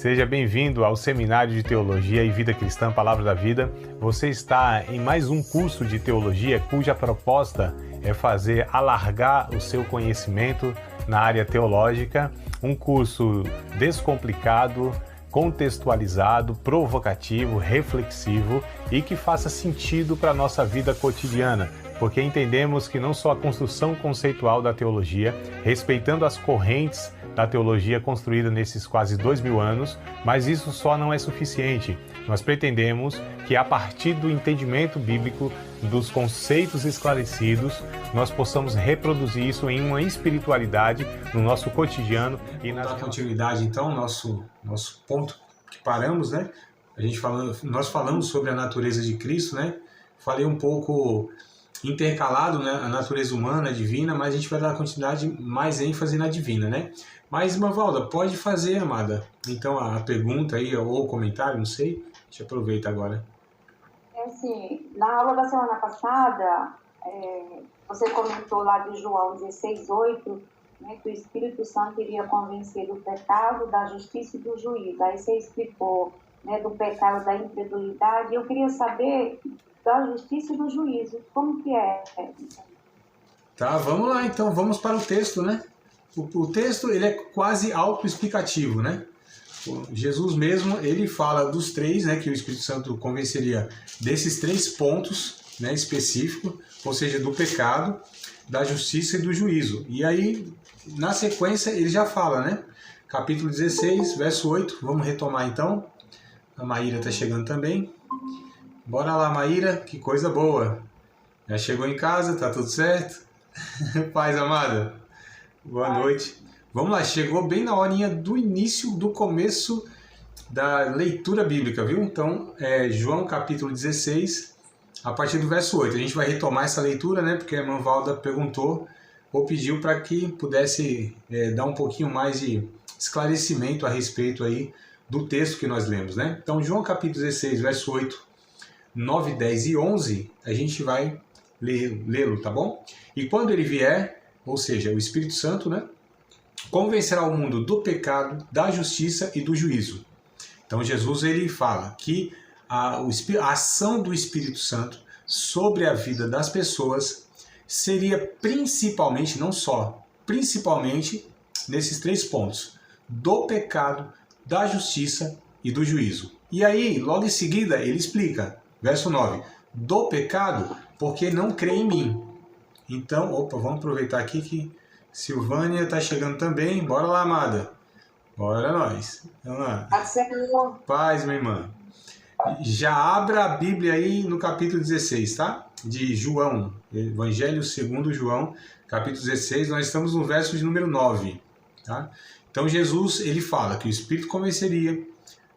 Seja bem-vindo ao Seminário de Teologia e Vida Cristã Palavra da Vida. Você está em mais um curso de teologia cuja proposta é fazer alargar o seu conhecimento na área teológica, um curso descomplicado, contextualizado, provocativo, reflexivo e que faça sentido para a nossa vida cotidiana, porque entendemos que não só a construção conceitual da teologia, respeitando as correntes da teologia construída nesses quase 2000 anos, mas isso só não é suficiente. Nós pretendemos que a partir do entendimento bíblico, dos conceitos esclarecidos, nós possamos reproduzir isso em uma espiritualidade no nosso cotidiano e na continuidade. Então, nosso ponto que paramos, né? Nós falamos sobre a natureza de Cristo, né? Falei um pouco intercalado, né, a natureza humana, a divina, mas a gente vai dar continuidade, mais ênfase na divina, né? Mas, irmã Valda, pode fazer, amada, então, a pergunta aí, ou o comentário, não sei, a gente aproveita agora. Assim, na aula da semana passada, você comentou lá de João 16:8, né, que o Espírito Santo iria convencer do pecado, da justiça e do juízo. Aí você explicou, né, do pecado, da incredulidade. Eu queria saber da justiça e do juízo. Como que é? Tá, vamos lá então, vamos para o texto, né? O texto, ele é quase autoexplicativo, né? Jesus mesmo, ele fala dos três, né, que o Espírito Santo convenceria desses três pontos, né, específicos, ou seja, do pecado, da justiça e do juízo. E aí, na sequência, ele já fala, né? Capítulo 16, verso 8, vamos retomar então. A Maíra está chegando também. Bora lá, Maíra, que coisa boa. Já chegou em casa, tá tudo certo? Paz, amada. Boa noite. Vamos lá, chegou bem na horinha do início, do começo da leitura bíblica, viu? Então, João capítulo 16, a partir do verso 8. A gente vai retomar essa leitura, né? Porque a irmã Valda perguntou ou pediu para que pudesse dar um pouquinho mais de esclarecimento a respeito aí do texto que nós lemos, né? Então, João capítulo 16, verso 8, 9, 10 e 11, a gente vai lê-lo, tá bom? E quando ele vier, ou seja, o Espírito Santo, né, convencerá o mundo do pecado, da justiça e do juízo. Então Jesus, ele fala que a ação do Espírito Santo sobre a vida das pessoas seria principalmente, não só, principalmente nesses três pontos: do pecado, da justiça e do juízo. E aí, logo em seguida, ele explica, verso 9, do pecado, porque não crê em mim. Então, vamos aproveitar aqui que Silvânia está chegando também. Bora lá, amada. Bora nós. Vamos lá. Paz, minha irmã. Já abra a Bíblia aí no capítulo 16, tá? De João. Evangelho segundo João, capítulo 16. Nós estamos no verso de número 9. Tá? Então, Jesus, ele fala que o Espírito convenceria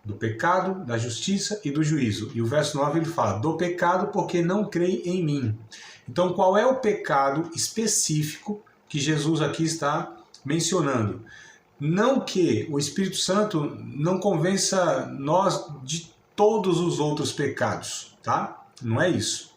do pecado, da justiça e do juízo. E o verso 9 ele fala, do pecado porque não creem em mim. Então, qual é o pecado específico que Jesus aqui está mencionando? Não que o Espírito Santo não convença nós de todos os outros pecados, tá? Não é isso.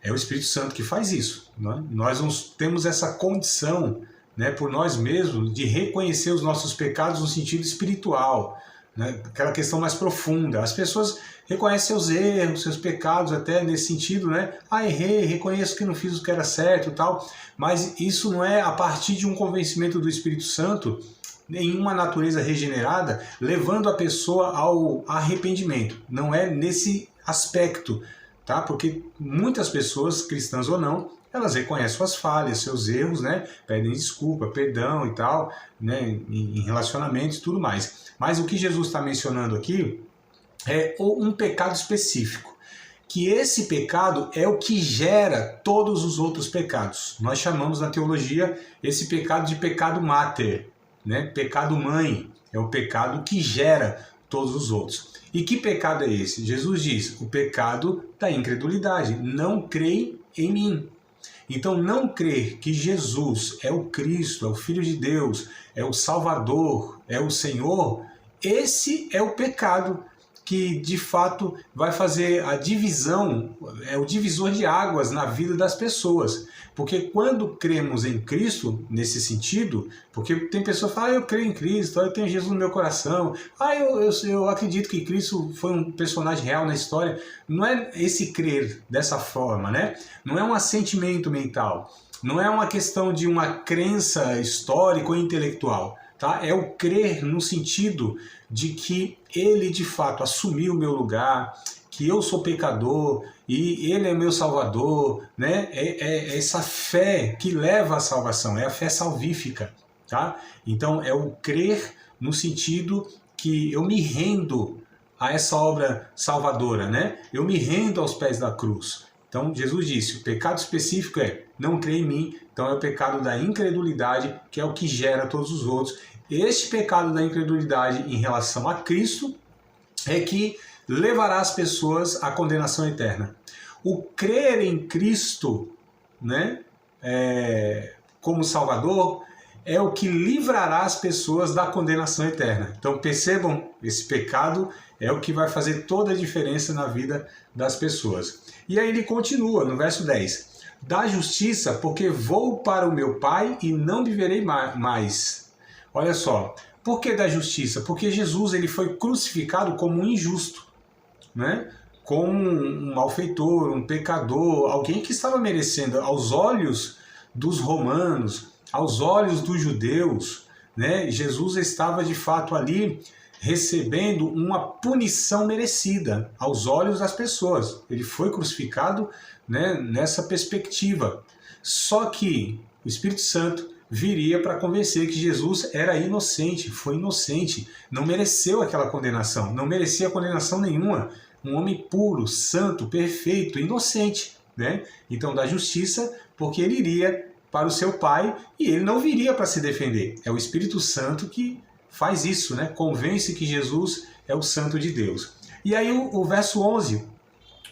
É o Espírito Santo que faz isso. Né? Nós não temos essa condição, né, por nós mesmos, de reconhecer os nossos pecados no sentido espiritual, né? Aquela questão mais profunda. As pessoas reconhecem seus erros, seus pecados, até nesse sentido, né? Errei, reconheço que não fiz o que era certo e tal, mas isso não é a partir de um convencimento do Espírito Santo em uma natureza regenerada, levando a pessoa ao arrependimento. Não é nesse aspecto, tá? Porque muitas pessoas, cristãs ou não, elas reconhecem suas falhas, seus erros, né? Pedem desculpa, perdão e tal, né? Em relacionamentos e tudo mais. Mas o que Jesus está mencionando aqui é um pecado específico, que esse pecado é o que gera todos os outros pecados. Nós chamamos na teologia esse pecado de pecado máter, né? Pecado mãe, é o pecado que gera todos os outros. E que pecado é esse? Jesus diz, o pecado da incredulidade, não creem em mim. Então, não crer que Jesus é o Cristo, é o Filho de Deus, é o Salvador, é o Senhor, esse é o pecado que de fato vai fazer a divisão, é o divisor de águas na vida das pessoas. Porque quando cremos em Cristo, nesse sentido, porque tem pessoas que falam, eu creio em Cristo, eu tenho Jesus no meu coração, eu acredito que Cristo foi um personagem real na história. Não é esse crer dessa forma, né? Não é um assentimento mental, não é uma questão de uma crença histórica ou intelectual, tá? É o crer no sentido de que ele de fato assumiu o meu lugar, que eu sou pecador e ele é meu salvador, né? É essa fé que leva à salvação, é a fé salvífica, tá? Então é o crer no sentido que eu me rendo a essa obra salvadora, né? Eu me rendo aos pés da cruz. Então Jesus disse, o pecado específico é não crer em mim, então é o pecado da incredulidade, que é o que gera todos os outros. Este pecado da incredulidade em relação a Cristo é que levará as pessoas à condenação eterna. O crer em Cristo, né, como Salvador, é o que livrará as pessoas da condenação eterna. Então percebam, esse pecado é o que vai fazer toda a diferença na vida das pessoas. E aí ele continua no verso 10. Da justiça, porque vou para o meu Pai e não viverei mais. Olha só, por que da justiça? Porque Jesus ele foi crucificado como um injusto, né? Como um malfeitor, um pecador, alguém que estava merecendo, aos olhos dos romanos, aos olhos dos judeus, né? Jesus estava de fato ali recebendo uma punição merecida aos olhos das pessoas. Ele foi crucificado, né, nessa perspectiva. Só que o Espírito Santo viria para convencer que Jesus era inocente, foi inocente, não mereceu aquela condenação, não merecia condenação nenhuma. Um homem puro, santo, perfeito, inocente, né? Então da justiça, porque ele iria para o seu Pai e ele não viria para se defender. É o Espírito Santo que faz isso, né? Convence que Jesus é o Santo de Deus. E aí o verso 11,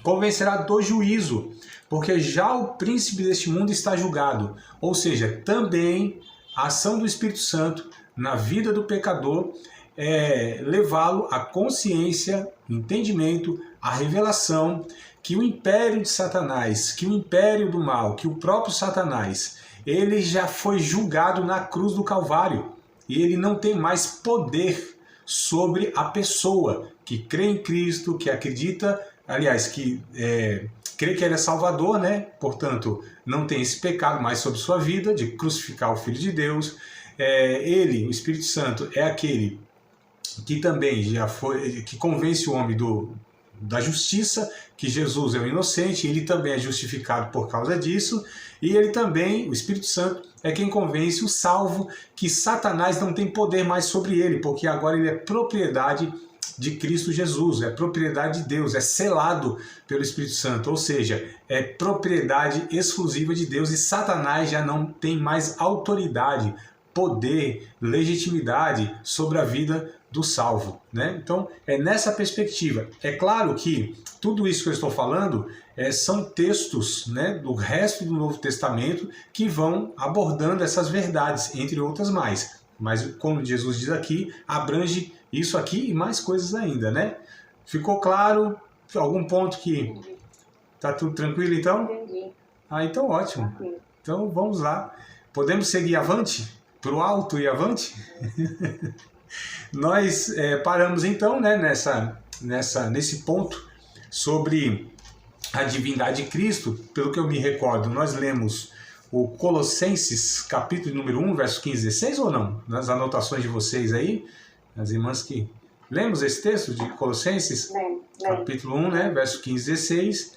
convencerá do juízo, porque já o príncipe deste mundo está julgado. Ou seja, também a ação do Espírito Santo na vida do pecador é levá-lo à consciência, entendimento, à revelação que o império de Satanás, que o império do mal, que o próprio Satanás, ele já foi julgado na cruz do Calvário. E ele não tem mais poder sobre a pessoa que crê em Cristo, que acredita, aliás, que crê que ele é Salvador, né? Portanto, não tem esse pecado mais sobre sua vida, de crucificar o Filho de Deus. Ele, o Espírito Santo, é aquele que também já foi, que convence o homem da justiça, que Jesus é o inocente, ele também é justificado por causa disso, e ele também, o Espírito Santo, é quem convence o salvo que Satanás não tem poder mais sobre ele, porque agora ele é propriedade de Cristo Jesus, é propriedade de Deus, é selado pelo Espírito Santo, ou seja, é propriedade exclusiva de Deus e Satanás já não tem mais autoridade, poder, legitimidade sobre a vida do salvo, né? Então, é nessa perspectiva. É claro que tudo isso que eu estou falando são textos, né, do resto do Novo Testamento que vão abordando essas verdades, entre outras mais. Mas, como Jesus diz aqui, abrange isso aqui e mais coisas ainda, né? Ficou claro? Algum ponto que... Tá tudo tranquilo, então? Entendi. Ah, então ótimo. Tranquilo. Então, vamos lá. Podemos seguir avante? Para o alto e avante? Nós paramos então, né, nesse ponto sobre a divindade de Cristo. Pelo que eu me recordo, nós lemos o Colossenses, capítulo número 1, verso 15 e 16, ou não? Nas anotações de vocês aí, as irmãs que... Lemos esse texto de Colossenses? Lembro. Capítulo 1, né, verso 15 e 16.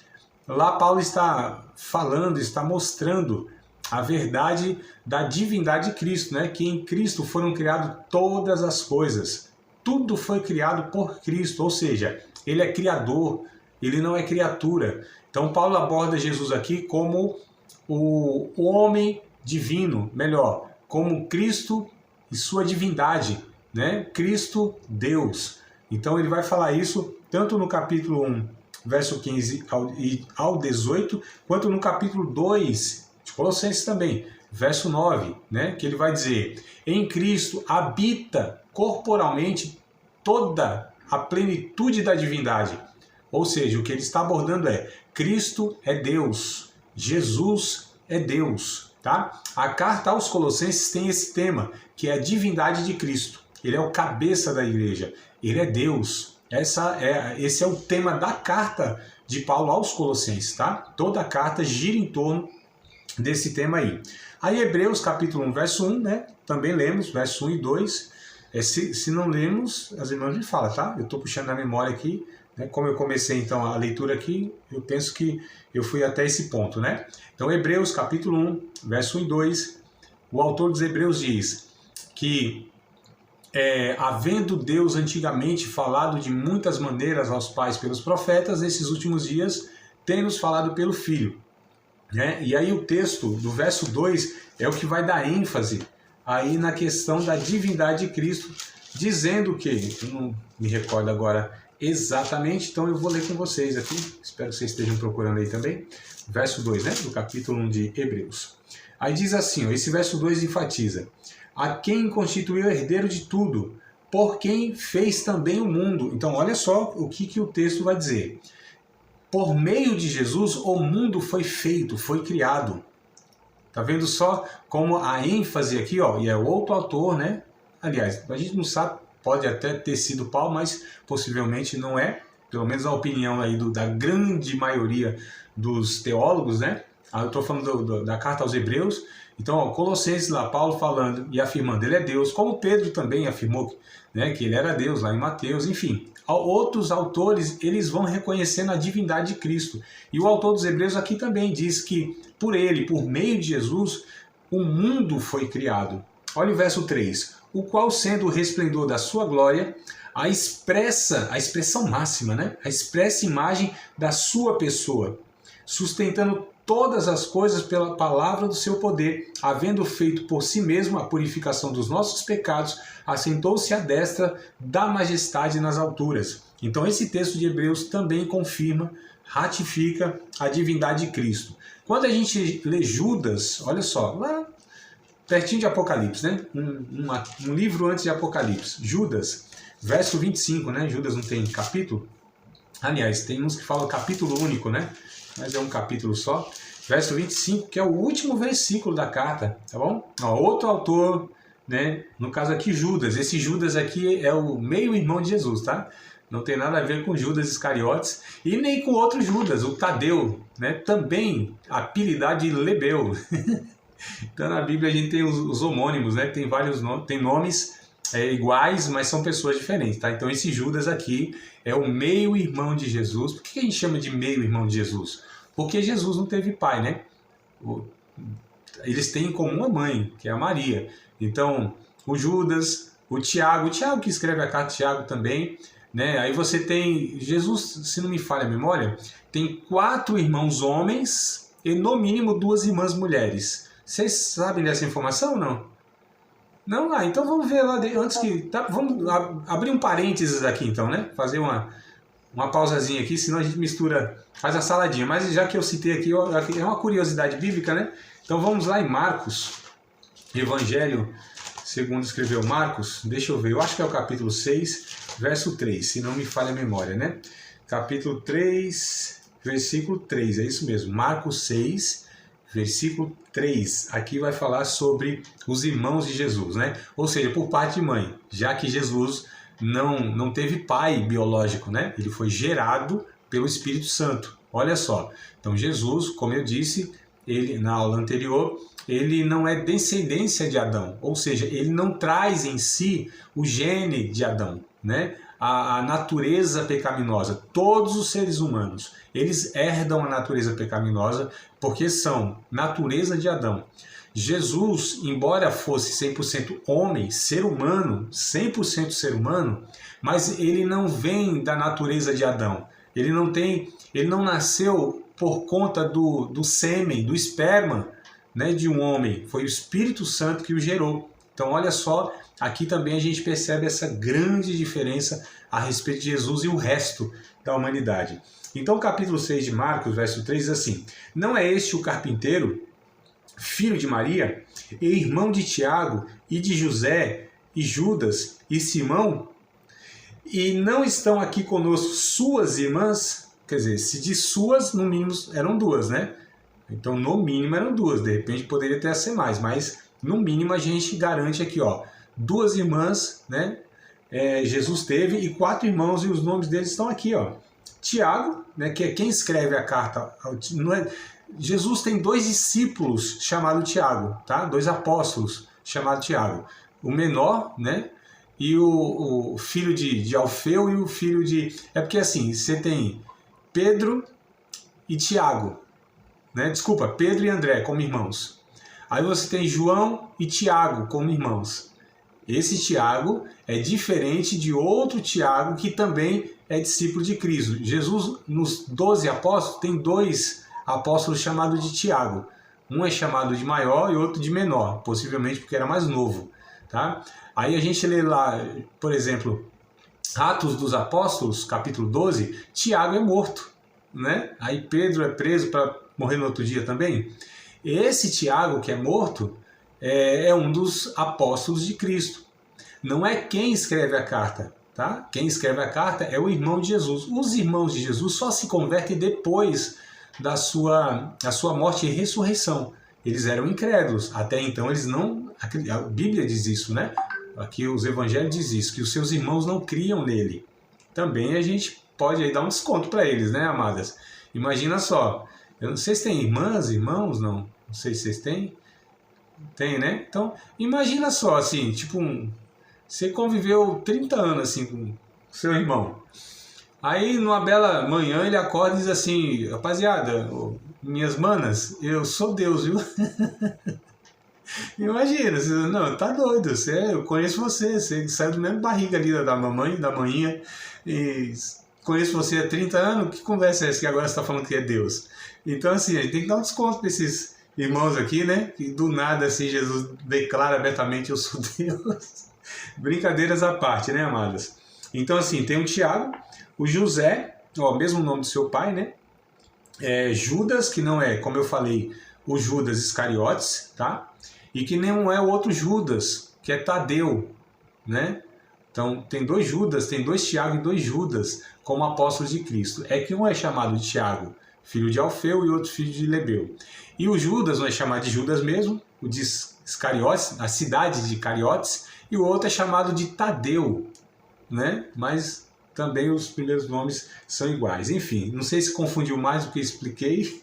Lá Paulo está falando, está mostrando a verdade da divindade de Cristo, né? Que em Cristo foram criadas todas as coisas. Tudo foi criado por Cristo, ou seja, ele é criador, ele não é criatura. Então Paulo aborda Jesus aqui como o homem divino, melhor, como Cristo e sua divindade, né? Cristo, Deus. Então ele vai falar isso tanto no capítulo 1, verso 15 ao 18, quanto no capítulo 2, de Colossenses também, verso 9, né, que ele vai dizer: em Cristo habita corporalmente toda a plenitude da divindade. Ou seja, o que ele está abordando é: Cristo é Deus, Jesus é Deus. Tá? A carta aos Colossenses tem esse tema, que é a divindade de Cristo. Ele é o cabeça da igreja, ele é Deus. Esse é o tema da carta de Paulo aos Colossenses. Tá? Toda a carta gira em torno desse tema aí. Aí Hebreus capítulo 1, verso 1, né? Também lemos, verso 1 e 2. Se não lemos, as irmãs me falam, tá? Eu estou puxando na memória aqui, né? Como eu comecei então a leitura aqui, eu penso que eu fui até esse ponto, né? Então Hebreus capítulo 1, verso 1 e 2, o autor dos Hebreus diz que havendo Deus antigamente falado de muitas maneiras aos pais pelos profetas, nesses últimos dias tem nos falado pelo Filho. Né? E aí o texto do verso 2 é o que vai dar ênfase aí na questão da divindade de Cristo, dizendo que, eu não me recordo agora exatamente, então eu vou ler com vocês aqui, espero que vocês estejam procurando aí também, verso 2, né, do capítulo 1 de Hebreus. Aí diz assim, ó, esse verso 2 enfatiza: a quem constituiu herdeiro de tudo, por quem fez também o mundo. Então olha só o que o texto vai dizer. Por meio de Jesus, o mundo foi feito, foi criado. Tá vendo só como a ênfase aqui, ó, e é outro autor, né? Aliás, a gente não sabe, pode até ter sido Paulo, mas possivelmente não é. Pelo menos a opinião aí da grande maioria dos teólogos, né? Eu estou falando da carta aos Hebreus. Então, ó, Colossenses lá, Paulo falando e afirmando, ele é Deus, como Pedro também afirmou, né, que ele era Deus, lá em Mateus, enfim. Outros autores, eles vão reconhecendo a divindade de Cristo. E o autor dos Hebreus aqui também diz que por ele, por meio de Jesus, o mundo foi criado. Olha o verso 3. O qual, sendo o resplendor da sua glória, a expressão máxima, né? A expressa imagem da sua pessoa, sustentando todas as coisas pela palavra do seu poder, havendo feito por si mesmo a purificação dos nossos pecados, assentou-se à destra da majestade nas alturas. Então esse texto de Hebreus também confirma, ratifica a divindade de Cristo. Quando a gente lê Judas, olha só, lá pertinho de Apocalipse, né? Um livro antes de Apocalipse, Judas, verso 25, né? Judas não tem capítulo? Aliás, tem uns que falam capítulo único, né? Mas é um capítulo só. Verso 25, que é o último versículo da carta, tá bom? Ó, outro autor, né? No caso aqui, Judas. Esse Judas aqui é o meio-irmão de Jesus, tá? Não tem nada a ver com Judas Iscariotes e nem com outro Judas, o Tadeu, né? Também apelidado de Lebeu. Então na Bíblia a gente tem os homônimos, né? Tem vários nomes, tem nomes iguais, mas são pessoas diferentes, tá? Então esse Judas aqui é o meio-irmão de Jesus. Por que a gente chama de meio-irmão de Jesus? Porque Jesus não teve pai, né? Eles têm em comum a mãe, que é a Maria. Então, o Judas, o Tiago que escreve a carta, Tiago também, né? Aí você tem Jesus, se não me falha a memória, tem 4 irmãos homens e no mínimo 2 irmãs mulheres. Vocês sabem dessa informação ou não? Não, lá, então vamos ver lá, antes que... Tá, vamos abrir um parênteses aqui então, né? Fazer uma pausazinha aqui, senão a gente mistura, faz a saladinha. Mas já que eu citei aqui, é uma curiosidade bíblica, né? Então vamos lá em Marcos, Evangelho segundo escreveu Marcos, deixa eu ver, eu acho que é o capítulo 6, verso 3, se não me falha a memória, né? Capítulo 3, versículo 3, é isso mesmo, Marcos 6, versículo 3, aqui vai falar sobre os irmãos de Jesus, né? Ou seja, por parte de mãe, já que Jesus não teve pai biológico, né? Ele foi gerado pelo Espírito Santo, olha só. Então Jesus, como eu disse, ele na aula anterior, ele não é descendência de Adão, ou seja, ele não traz em si o gene de Adão, né? A natureza pecaminosa. Todos os seres humanos, eles herdam a natureza pecaminosa porque são natureza de Adão. Jesus, embora fosse 100% homem, ser humano, 100% ser humano, mas ele não vem da natureza de Adão. Ele não nasceu por conta do sêmen, do esperma, né, de um homem. Foi o Espírito Santo que o gerou. Então olha só, aqui também a gente percebe essa grande diferença a respeito de Jesus e o resto da humanidade. Então, capítulo 6 de Marcos, verso 3, diz assim: não é este o carpinteiro, filho de Maria, e irmão de Tiago, e de José, e Judas, e Simão? E não estão aqui conosco suas irmãs, quer dizer, se diz suas, no mínimo eram duas, né? Então, no mínimo eram duas, de repente poderia até ser mais, mas no mínimo a gente garante aqui, ó, duas irmãs, né? Jesus teve, e 4 irmãos, e os nomes deles estão aqui, ó. Tiago, né, que é quem escreve a carta, não é, Jesus tem 2 discípulos chamados Tiago, tá? 2 apóstolos chamados Tiago. O menor, né? E o filho de Alfeu e o filho de... É porque assim, você tem Pedro e Tiago, né? Desculpa, Pedro e André como irmãos. Aí você tem João e Tiago como irmãos. Esse Tiago é diferente de outro Tiago que também é discípulo de Cristo. Jesus, nos 12 apóstolos, tem 2 apóstolos chamados de Tiago. Um é chamado de maior e outro de menor, possivelmente porque era mais novo. Tá? Aí a gente lê lá, por exemplo, Atos dos Apóstolos, capítulo 12, Tiago é morto, né? Aí Pedro é preso para morrer no outro dia também. Esse Tiago que é morto é um dos apóstolos de Cristo. Não é quem escreve a carta, tá? Quem escreve a carta é o irmão de Jesus. Os irmãos de Jesus só se convertem depois da sua morte e ressurreição. Eles eram incrédulos. Até então eles não... A Bíblia diz isso, né? Aqui os evangelhos dizem isso, que os seus irmãos não criam nele. Também a gente pode aí dar um desconto para eles, né, amadas? Imagina só. Eu não sei se tem irmãs, irmãos, não. Não sei se vocês têm. Tem, né? Então, imagina só, assim, tipo, você conviveu 30 anos, assim, com seu irmão. Aí, numa bela manhã, ele acorda e diz assim, rapaziada, minhas manas, eu sou Deus, viu? Imagina, você, não, tá doido, eu conheço você saiu do mesmo barriga ali da mamãe, da manhinha, e conheço você há 30 anos, que conversa é essa que agora você está falando que é Deus? Então, assim, a gente tem que dar um desconto para esses irmãos aqui, né? Que do nada, assim, Jesus declara abertamente, eu sou Deus. Brincadeiras à parte, né, amadas? Então, assim, tem o Tiago, o José, ó, mesmo nome do seu pai, né? Judas, que não é, como eu falei, o Judas Iscariotes, tá? E que não é o outro Judas, que é Tadeu, né? Então, tem 2 Judas, tem 2 Tiago e 2 Judas como apóstolos de Cristo. É que um é chamado de Tiago, filho de Alfeu, e outro filho de Lebeu. E o Judas não é chamado de Judas mesmo, o de Iscariotes, a cidade de Cariotes, e o outro é chamado de Tadeu, né? Mas também os primeiros nomes são iguais. Enfim, não sei se confundiu mais do que expliquei,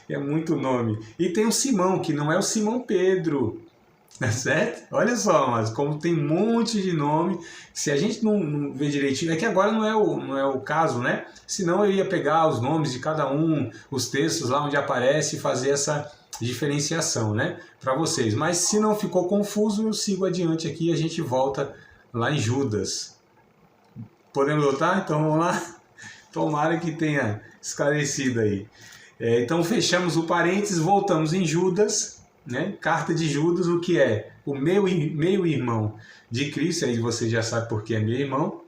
é muito nome. E tem o Simão, que não é o Simão Pedro, tá certo? Olha só, mas como tem um monte de nome, se a gente não vê direitinho, é que agora não é o caso, né? Senão eu ia pegar os nomes de cada um, os textos lá onde aparece e fazer essa diferenciação, né? Para vocês. Mas se não ficou confuso, eu sigo adiante aqui e a gente volta lá em Judas. Podemos voltar? Então vamos lá? Tomara que tenha esclarecido aí. Então fechamos o parênteses, voltamos em Judas, né? Carta de Judas, o que é o meu irmão de Cristo, aí você já sabe por que é meu irmão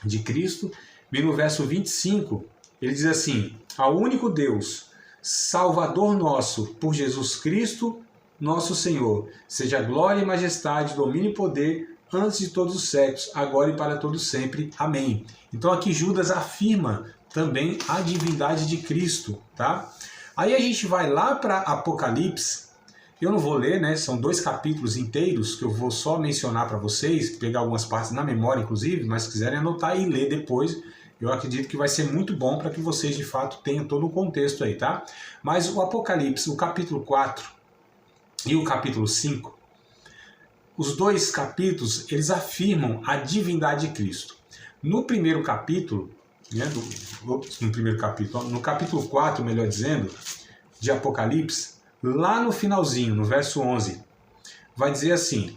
de Cristo. E no verso 25, ele diz assim, ao único Deus, Salvador nosso, por Jesus Cristo, nosso Senhor, seja glória e majestade, domínio e poder, antes de todos os séculos, agora e para todos sempre. Amém. Então aqui Judas afirma também a divindade de Cristo, tá? Aí a gente vai lá para Apocalipse, eu não vou ler, né? São 2 capítulos inteiros que eu vou só mencionar para vocês, pegar algumas partes na memória, inclusive, mas se quiserem anotar e ler depois, eu acredito que vai ser muito bom para que vocês, de fato, tenham todo o contexto aí, tá? Mas o Apocalipse, o capítulo 4 e o capítulo 5, os 2 capítulos, eles afirmam a divindade de Cristo. No primeiro capítulo, né, no capítulo 4, melhor dizendo, de Apocalipse, lá no finalzinho, no verso 11, vai dizer assim,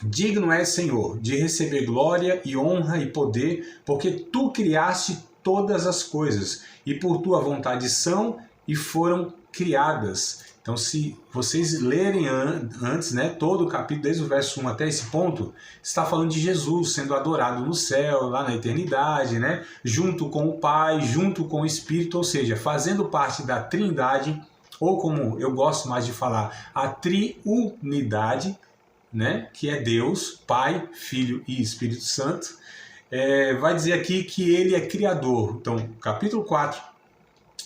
digno és, Senhor, de receber glória e honra e poder, porque tu criaste todas as coisas, e por tua vontade são e foram criadas. Então, se vocês lerem antes, né, todo o capítulo, desde o verso 1 até esse ponto, está falando de Jesus sendo adorado no céu, lá na eternidade, né, junto com o Pai, junto com o Espírito, ou seja, fazendo parte da Trindade, ou como eu gosto mais de falar, a triunidade, né, que é Deus, Pai, Filho e Espírito Santo. vai dizer aqui que ele é criador. Então, capítulo 4,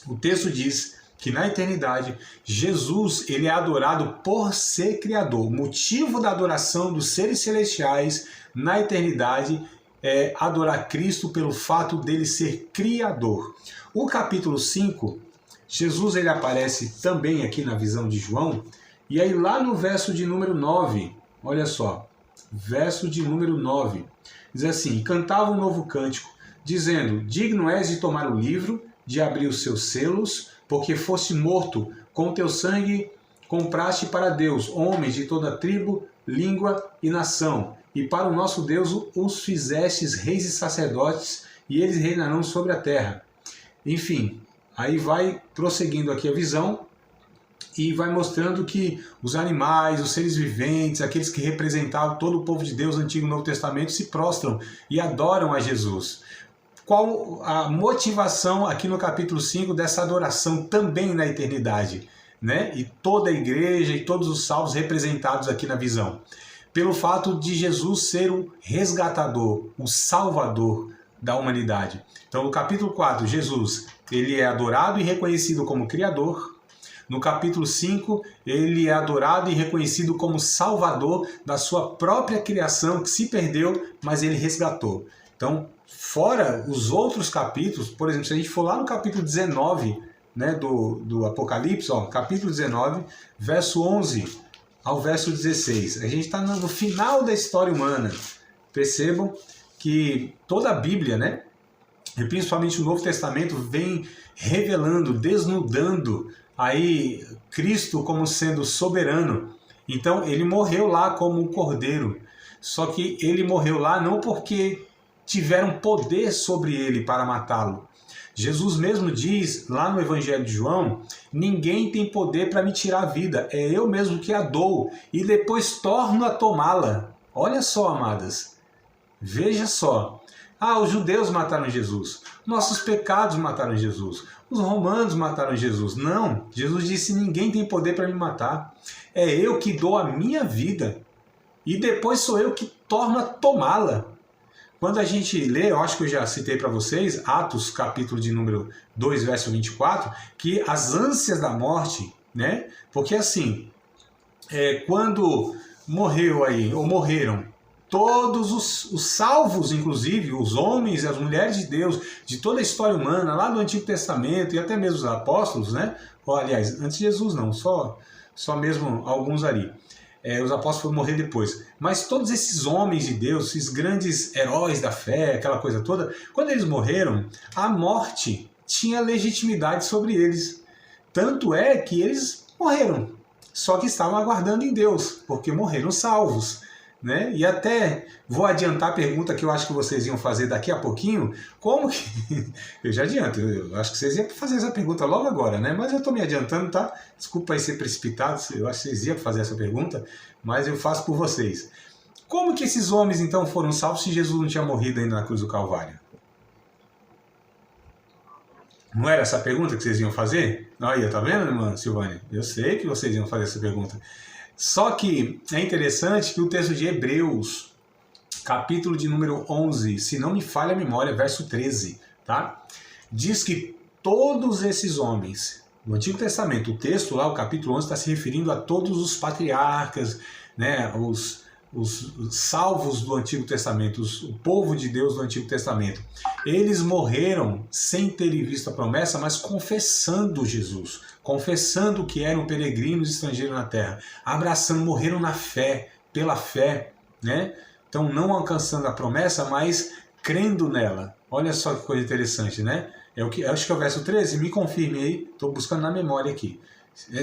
o texto diz que na eternidade, Jesus ele é adorado por ser criador. O motivo da adoração dos seres celestiais na eternidade é adorar Cristo pelo fato dele ser criador. O capítulo 5, Jesus ele aparece também aqui na visão de João, e aí lá no verso de número 9, olha só, verso de número 9, diz assim: cantava um novo cântico, dizendo, digno és de tomar o livro, de abrir os seus selos, porque foste morto, com teu sangue compraste para Deus homens de toda tribo, língua e nação, e para o nosso Deus os fizestes reis e sacerdotes, e eles reinarão sobre a terra. Enfim, aí vai prosseguindo aqui a visão, e vai mostrando que os animais, os seres viventes, aqueles que representavam todo o povo de Deus no Antigo e Novo Testamento, se prostram e adoram a Jesus. Qual a motivação aqui no capítulo 5 dessa adoração também na eternidade, né? E toda a igreja e todos os salvos representados aqui na visão. Pelo fato de Jesus ser o resgatador, o salvador da humanidade. Então no capítulo 4, Jesus ele é adorado e reconhecido como Criador. No capítulo 5, ele é adorado e reconhecido como Salvador da sua própria criação que se perdeu, mas ele resgatou. Então, fora os outros capítulos, por exemplo, se a gente for lá no capítulo 19, né, do Apocalipse, ó, capítulo 19, verso 11 ao verso 16, a gente está no final da história humana. Percebam que toda a Bíblia, né, e principalmente o Novo Testamento, vem revelando, desnudando aí Cristo como sendo soberano. Então ele morreu lá como um cordeiro, só que ele morreu lá não porque tiveram poder sobre ele para matá-lo. Jesus mesmo diz lá no Evangelho de João, ninguém tem poder para me tirar a vida, é eu mesmo que a dou e depois torno a tomá-la. Olha só, amadas, veja só. Ah, os judeus mataram Jesus, nossos pecados mataram Jesus, os romanos mataram Jesus. Não, Jesus disse, ninguém tem poder para me matar. É eu que dou a minha vida e depois sou eu que torno a tomá-la. Quando a gente lê, eu acho que eu já citei para vocês, Atos, capítulo de número 2, verso 24, que as ânsias da morte, né? Porque assim, quando morreu aí, ou morreram, todos os salvos, inclusive os homens e as mulheres de Deus, de toda a história humana, lá do Antigo Testamento, e até mesmo os apóstolos, né? Ou, aliás, antes de Jesus não, só mesmo alguns ali. Os apóstolos foram morrer depois. Mas todos esses homens de Deus, esses grandes heróis da fé, aquela coisa toda, quando eles morreram, a morte tinha legitimidade sobre eles. Tanto é que eles morreram, só que estavam aguardando em Deus, porque morreram salvos, né? E até vou adiantar a pergunta que eu acho que vocês iam fazer daqui a pouquinho. Como que... Eu já adianto, eu acho que vocês iam fazer essa pergunta logo agora, né? Mas eu estou me adiantando, tá? Desculpa aí ser precipitado, eu acho que vocês iam fazer essa pergunta, mas eu faço por vocês. Como que esses homens então foram salvos se Jesus não tinha morrido ainda na cruz do Calvário? Não era essa a pergunta que vocês iam fazer? Aí, tá vendo, irmã Silvânia? Eu sei que vocês iam fazer essa pergunta. Só que é interessante que o texto de Hebreus, capítulo de número 11, se não me falha a memória, verso 13, tá? Diz que todos esses homens, no Antigo Testamento, o texto lá, o capítulo 11, está se referindo a todos os patriarcas, né, os salvos do Antigo Testamento, o povo de Deus do Antigo Testamento. Eles morreram sem terem visto a promessa, mas confessando Jesus, confessando que eram peregrinos estrangeiros na terra, abraçando, morreram na fé, pela fé, né? Então não alcançando a promessa, mas crendo nela. Olha só que coisa interessante, né? Acho que é o verso 13, me confirme aí, estou buscando na memória aqui.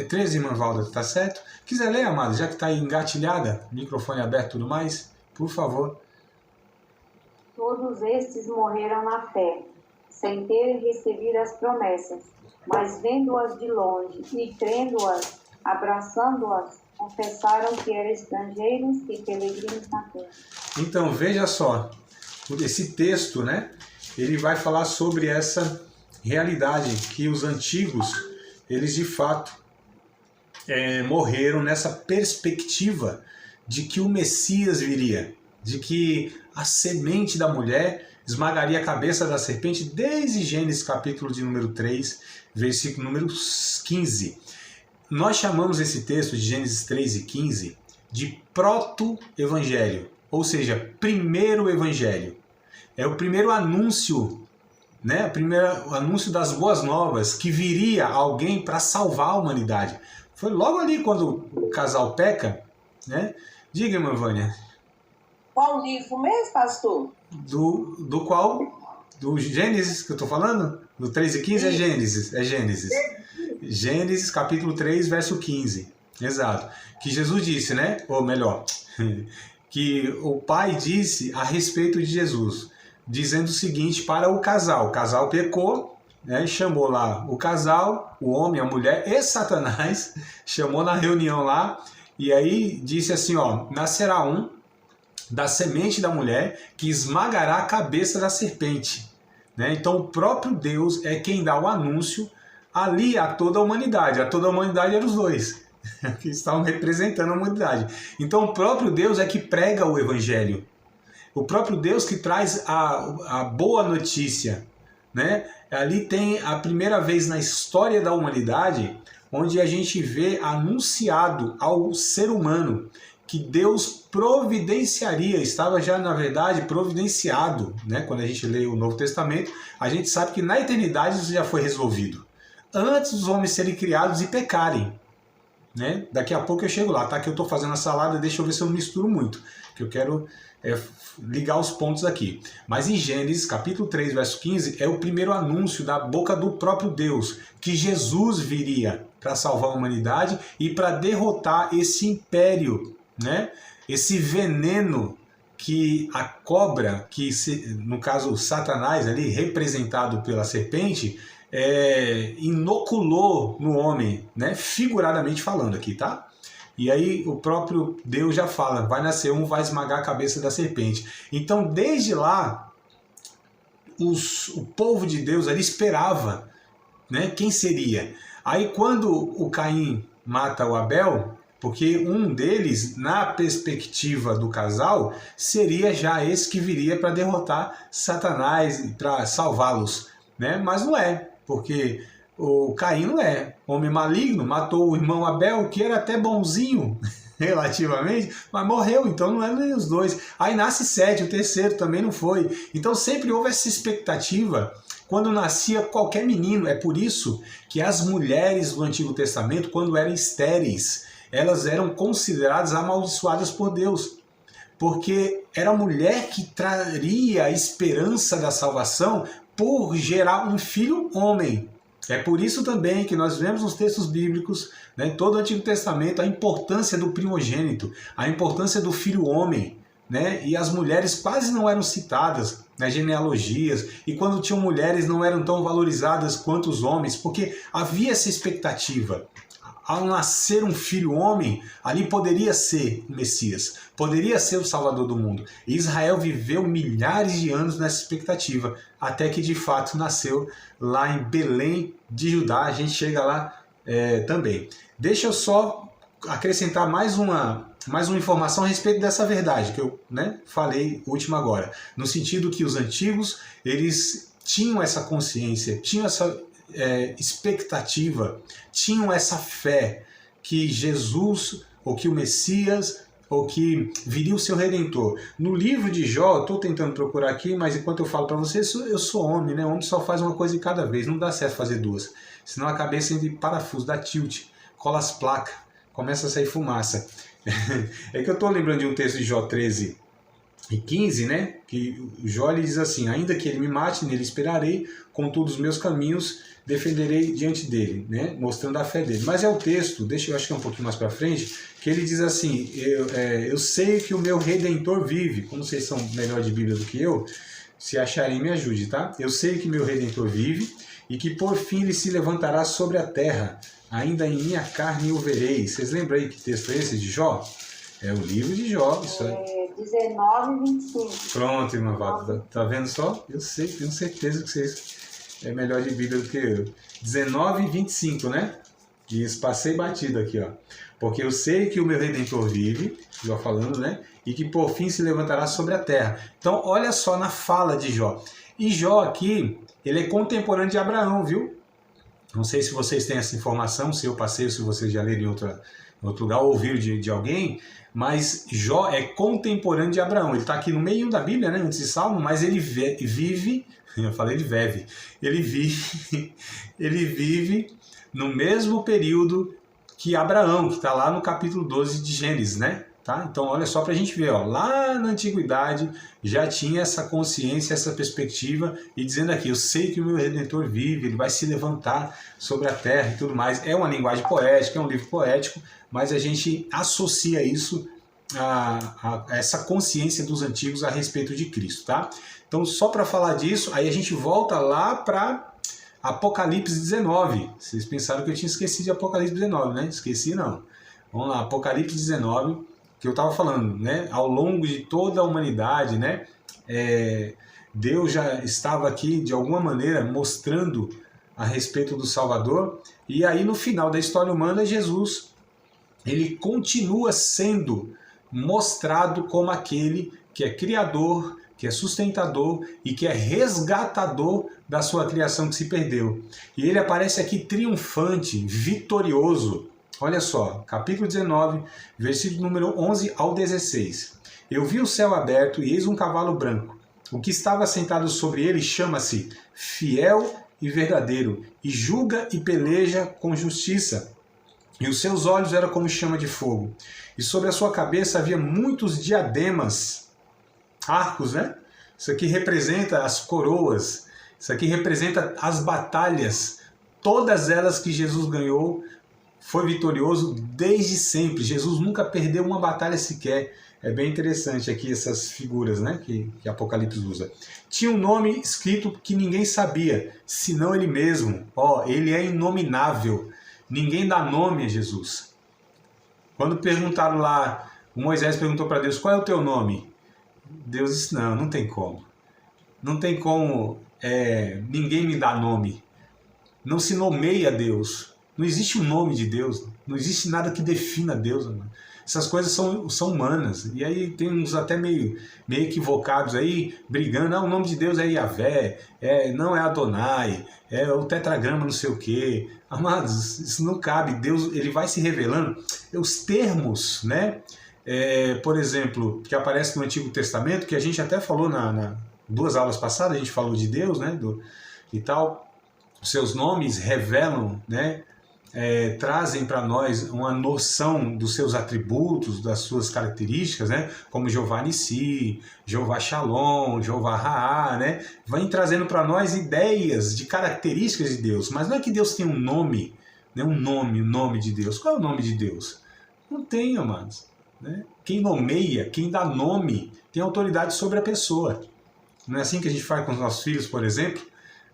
13, irmã Valda, tá certo? Quiser ler, amado, já que está aí engatilhada, microfone aberto e tudo mais, por favor. Todos estes morreram na fé, sem terem recebido as promessas, mas vendo-as de longe e crendo-as, abraçando-as, confessaram que eram estrangeiros e peregrinos na terra. Então, veja só, esse texto, né, ele vai falar sobre essa realidade que os antigos, eles de fato morreram nessa perspectiva de que o Messias viria, de que a semente da mulher esmagaria a cabeça da serpente, desde Gênesis capítulo de número 3, versículo número 15. Nós chamamos esse texto de Gênesis 3 e 15 de proto-evangelho, ou seja, primeiro evangelho. É o primeiro anúncio, né? O primeiro anúncio das boas novas, que viria alguém para salvar a humanidade. Foi logo ali quando o casal peca, né? Diga, irmã Vânia. Qual livro mesmo, pastor? Do qual? Do Gênesis que eu estou falando? Do 3 e 15 é Gênesis. É Gênesis. Gênesis capítulo 3, verso 15. Exato. Que Jesus disse, né? Ou melhor, que o Pai disse a respeito de Jesus, dizendo o seguinte para o casal. O casal pecou, né? Chamou lá o casal, o homem, a mulher e Satanás, chamou na reunião lá, e aí disse assim, ó, nascerá um da semente da mulher que esmagará a cabeça da serpente. Né? Então o próprio Deus é quem dá o anúncio ali a toda a humanidade. A toda a humanidade eram os dois, que estavam representando a humanidade. Então o próprio Deus é que prega o evangelho. O próprio Deus que traz a boa notícia. Né? Ali tem a primeira vez na história da humanidade onde a gente vê anunciado ao ser humano que Deus providenciaria, estava já na verdade providenciado, né? Quando a gente lê o Novo Testamento, a gente sabe que na eternidade isso já foi resolvido. Antes dos homens serem criados e pecarem. Né? Daqui a pouco eu chego lá, tá? Que eu estou fazendo a salada, deixa eu ver se eu não misturo muito, que eu quero ligar os pontos aqui. Mas em Gênesis, capítulo 3, verso 15, é o primeiro anúncio da boca do próprio Deus, que Jesus viria para salvar a humanidade e para derrotar esse império, né? Esse veneno que a cobra, que no caso Satanás, ali representado pela serpente, inoculou no homem, né? Figuradamente falando aqui, tá? E aí o próprio Deus já fala, vai nascer um, vai esmagar a cabeça da serpente. Então desde lá, o povo de Deus ali esperava, né? Quem seria? Aí quando o Caim mata o Abel, porque um deles, na perspectiva do casal, seria já esse que viria para derrotar Satanás, para salvá-los, né? Mas não é, porque o Caim não é homem maligno, matou o irmão Abel, que era até bonzinho, relativamente, mas morreu, então não eram nem os dois. Aí nasce Sete, o terceiro também não foi. Então sempre houve essa expectativa quando nascia qualquer menino. É por isso que as mulheres do Antigo Testamento, quando eram estéreis, elas eram consideradas amaldiçoadas por Deus, porque era a mulher que traria a esperança da salvação por gerar um filho homem. É por isso também que nós vemos nos textos bíblicos, né, em todo o Antigo Testamento, a importância do primogênito, a importância do filho homem, né, e as mulheres quase não eram citadas nas genealogias, e quando tinham mulheres não eram tão valorizadas quanto os homens, porque havia essa expectativa. Ao nascer um filho homem, ali poderia ser o Messias, poderia ser o Salvador do mundo. E Israel viveu milhares de anos nessa expectativa, até que de fato nasceu lá em Belém de Judá. A gente chega lá também. Deixa eu só acrescentar mais uma informação a respeito dessa verdade que eu falei última agora. No sentido que os antigos, eles tinham essa consciência, tinham essa expectativa, tinham essa fé que Jesus, ou que o Messias, ou que viria o seu Redentor. No livro de Jó, estou tentando procurar aqui, mas enquanto eu falo para vocês, eu sou homem, né? Homem só faz uma coisa de cada vez, não dá certo fazer duas. Senão a cabeça entra em parafuso, dá tilt, cola as placas, começa a sair fumaça. É que eu estou lembrando de um texto de Jó 13 e 15, né? Que Jó ele diz assim, ainda que ele me mate, nele esperarei, com todos os meus caminhos defenderei diante dele, né? Mostrando a fé dele. Mas é o texto, eu acho que é um pouquinho mais para frente, que ele diz assim, eu sei que o meu Redentor vive. Como vocês são melhor de Bíblia do que eu, se acharem me ajude, tá? Eu sei que meu Redentor vive e que por fim ele se levantará sobre a terra, ainda em minha carne o verei. Vocês lembram aí que texto é esse de Jó? É o livro de Jó. Isso aí. 19 e 25. Pronto, irmã Wada, tá vendo só? Eu sei, tenho certeza que vocês é melhor de Bíblia do que eu. 19 e 25, né? Isso, passei batido aqui, ó. Porque eu sei que o meu Redentor vive, Jó falando, né? E que por fim se levantará sobre a terra. Então, olha só na fala de Jó. E Jó aqui, ele é contemporâneo de Abraão, viu? Não sei se vocês têm essa informação, se eu passei, ou se vocês já leram em outro lugar, ou ouviram de alguém, mas Jó é contemporâneo de Abraão. Ele está aqui no meio da Bíblia, né, antes de Salmo, mas ele vive, eu falei ele vive no mesmo período que Abraão, que está lá no capítulo 12 de Gênesis, né? Tá? Então, olha só para a gente ver, ó, lá na antiguidade já tinha essa consciência, essa perspectiva, e dizendo aqui, eu sei que o meu Redentor vive, ele vai se levantar sobre a terra e tudo mais. É uma linguagem poética, é um livro poético, mas a gente associa isso a essa consciência dos antigos a respeito de Cristo, tá? Então, só para falar disso, aí a gente volta lá para Apocalipse 19. Vocês pensaram que eu tinha esquecido de Apocalipse 19, né? Esqueci não. Vamos lá, Apocalipse 19, que eu estava falando, né? Ao longo de toda a humanidade, né? Deus já estava aqui, de alguma maneira, mostrando a respeito do Salvador. E aí, no final da história humana, Jesus, ele continua sendo mostrado como aquele que é criador, que é sustentador e que é resgatador da sua criação que se perdeu. E ele aparece aqui triunfante, vitorioso. Olha só, capítulo 19, versículo número 11 ao 16. Eu vi o céu aberto e eis um cavalo branco. O que estava sentado sobre ele chama-se Fiel e Verdadeiro, e julga e peleja com justiça. E os seus olhos eram como chama de fogo. E sobre a sua cabeça havia muitos diademas, arcos, né? Isso aqui representa as coroas, isso aqui representa as batalhas, todas elas que Jesus ganhou, foi vitorioso desde sempre. Jesus nunca perdeu uma batalha sequer. É bem interessante aqui essas figuras, né, que Apocalipse usa. Tinha um nome escrito que ninguém sabia, senão ele mesmo. Ele é inominável. Ninguém dá nome a Jesus. Quando perguntaram lá, o Moisés perguntou para Deus, qual é o teu nome? Deus disse, não tem como. Não tem como ninguém me dar nome. Não se nomeia Deus. Não existe um nome de Deus. Não existe nada que defina Deus. Mano. Essas coisas são humanas. E aí tem uns até meio equivocados aí, brigando. O nome de Deus é Yahvé, não é Adonai, é o tetragrama não sei o quê. Amados, isso não cabe. Deus, ele vai se revelando. Os termos, né? Por exemplo, que aparece no Antigo Testamento, que a gente até falou na 2 aulas passadas, a gente falou de Deus, né? E tal. Os seus nomes revelam, né? Trazem para nós uma noção dos seus atributos, das suas características, né? Como Jeová Nissi, Jeová Shalom, Jeová Raá, né? Vem trazendo para nós ideias de características de Deus, mas não é que Deus tem um nome, né? O nome de Deus. Qual é o nome de Deus? Não tem, amados. Né? Quem nomeia, quem dá nome, tem autoridade sobre a pessoa. Não é assim que a gente faz com os nossos filhos, por exemplo?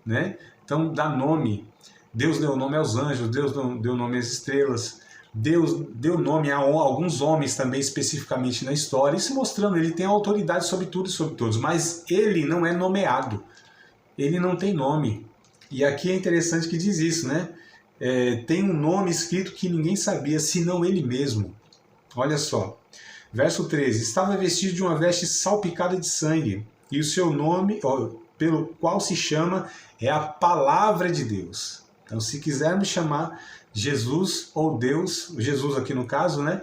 Né? Então, dá nome. Deus deu nome aos anjos, Deus deu nome às estrelas, Deus deu nome a alguns homens também especificamente na história, isso mostrando ele tem autoridade sobre tudo e sobre todos, mas ele não é nomeado, ele não tem nome. E aqui é interessante que diz isso, né? Tem um nome escrito que ninguém sabia, senão ele mesmo. Olha só, verso 13, estava vestido de uma veste salpicada de sangue, e o seu nome, pelo qual se chama, é a Palavra de Deus. Então, se quisermos chamar Jesus ou Deus, Jesus aqui no caso, né?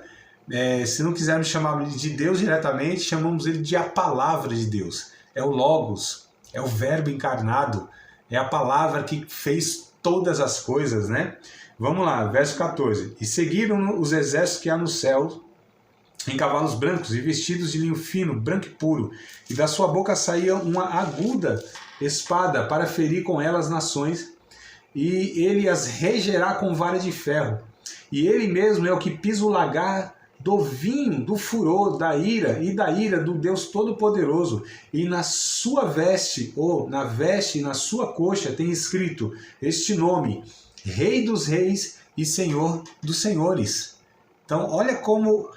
Se não quisermos chamar de Deus diretamente, chamamos ele de a Palavra de Deus. É o Logos, é o Verbo encarnado, é a palavra que fez todas as coisas, né? Vamos lá, verso 14. E seguiram os exércitos que há no céu, em cavalos brancos e vestidos de linho fino, branco e puro, e da sua boca saía uma aguda espada para ferir com ela as nações, e ele as regerá com vara de ferro. E ele mesmo é o que pisa o lagar do vinho, do furor, da ira do Deus Todo-Poderoso. E na sua veste, ou na veste e na sua coxa, tem escrito este nome, Rei dos Reis e Senhor dos Senhores. Então, olha como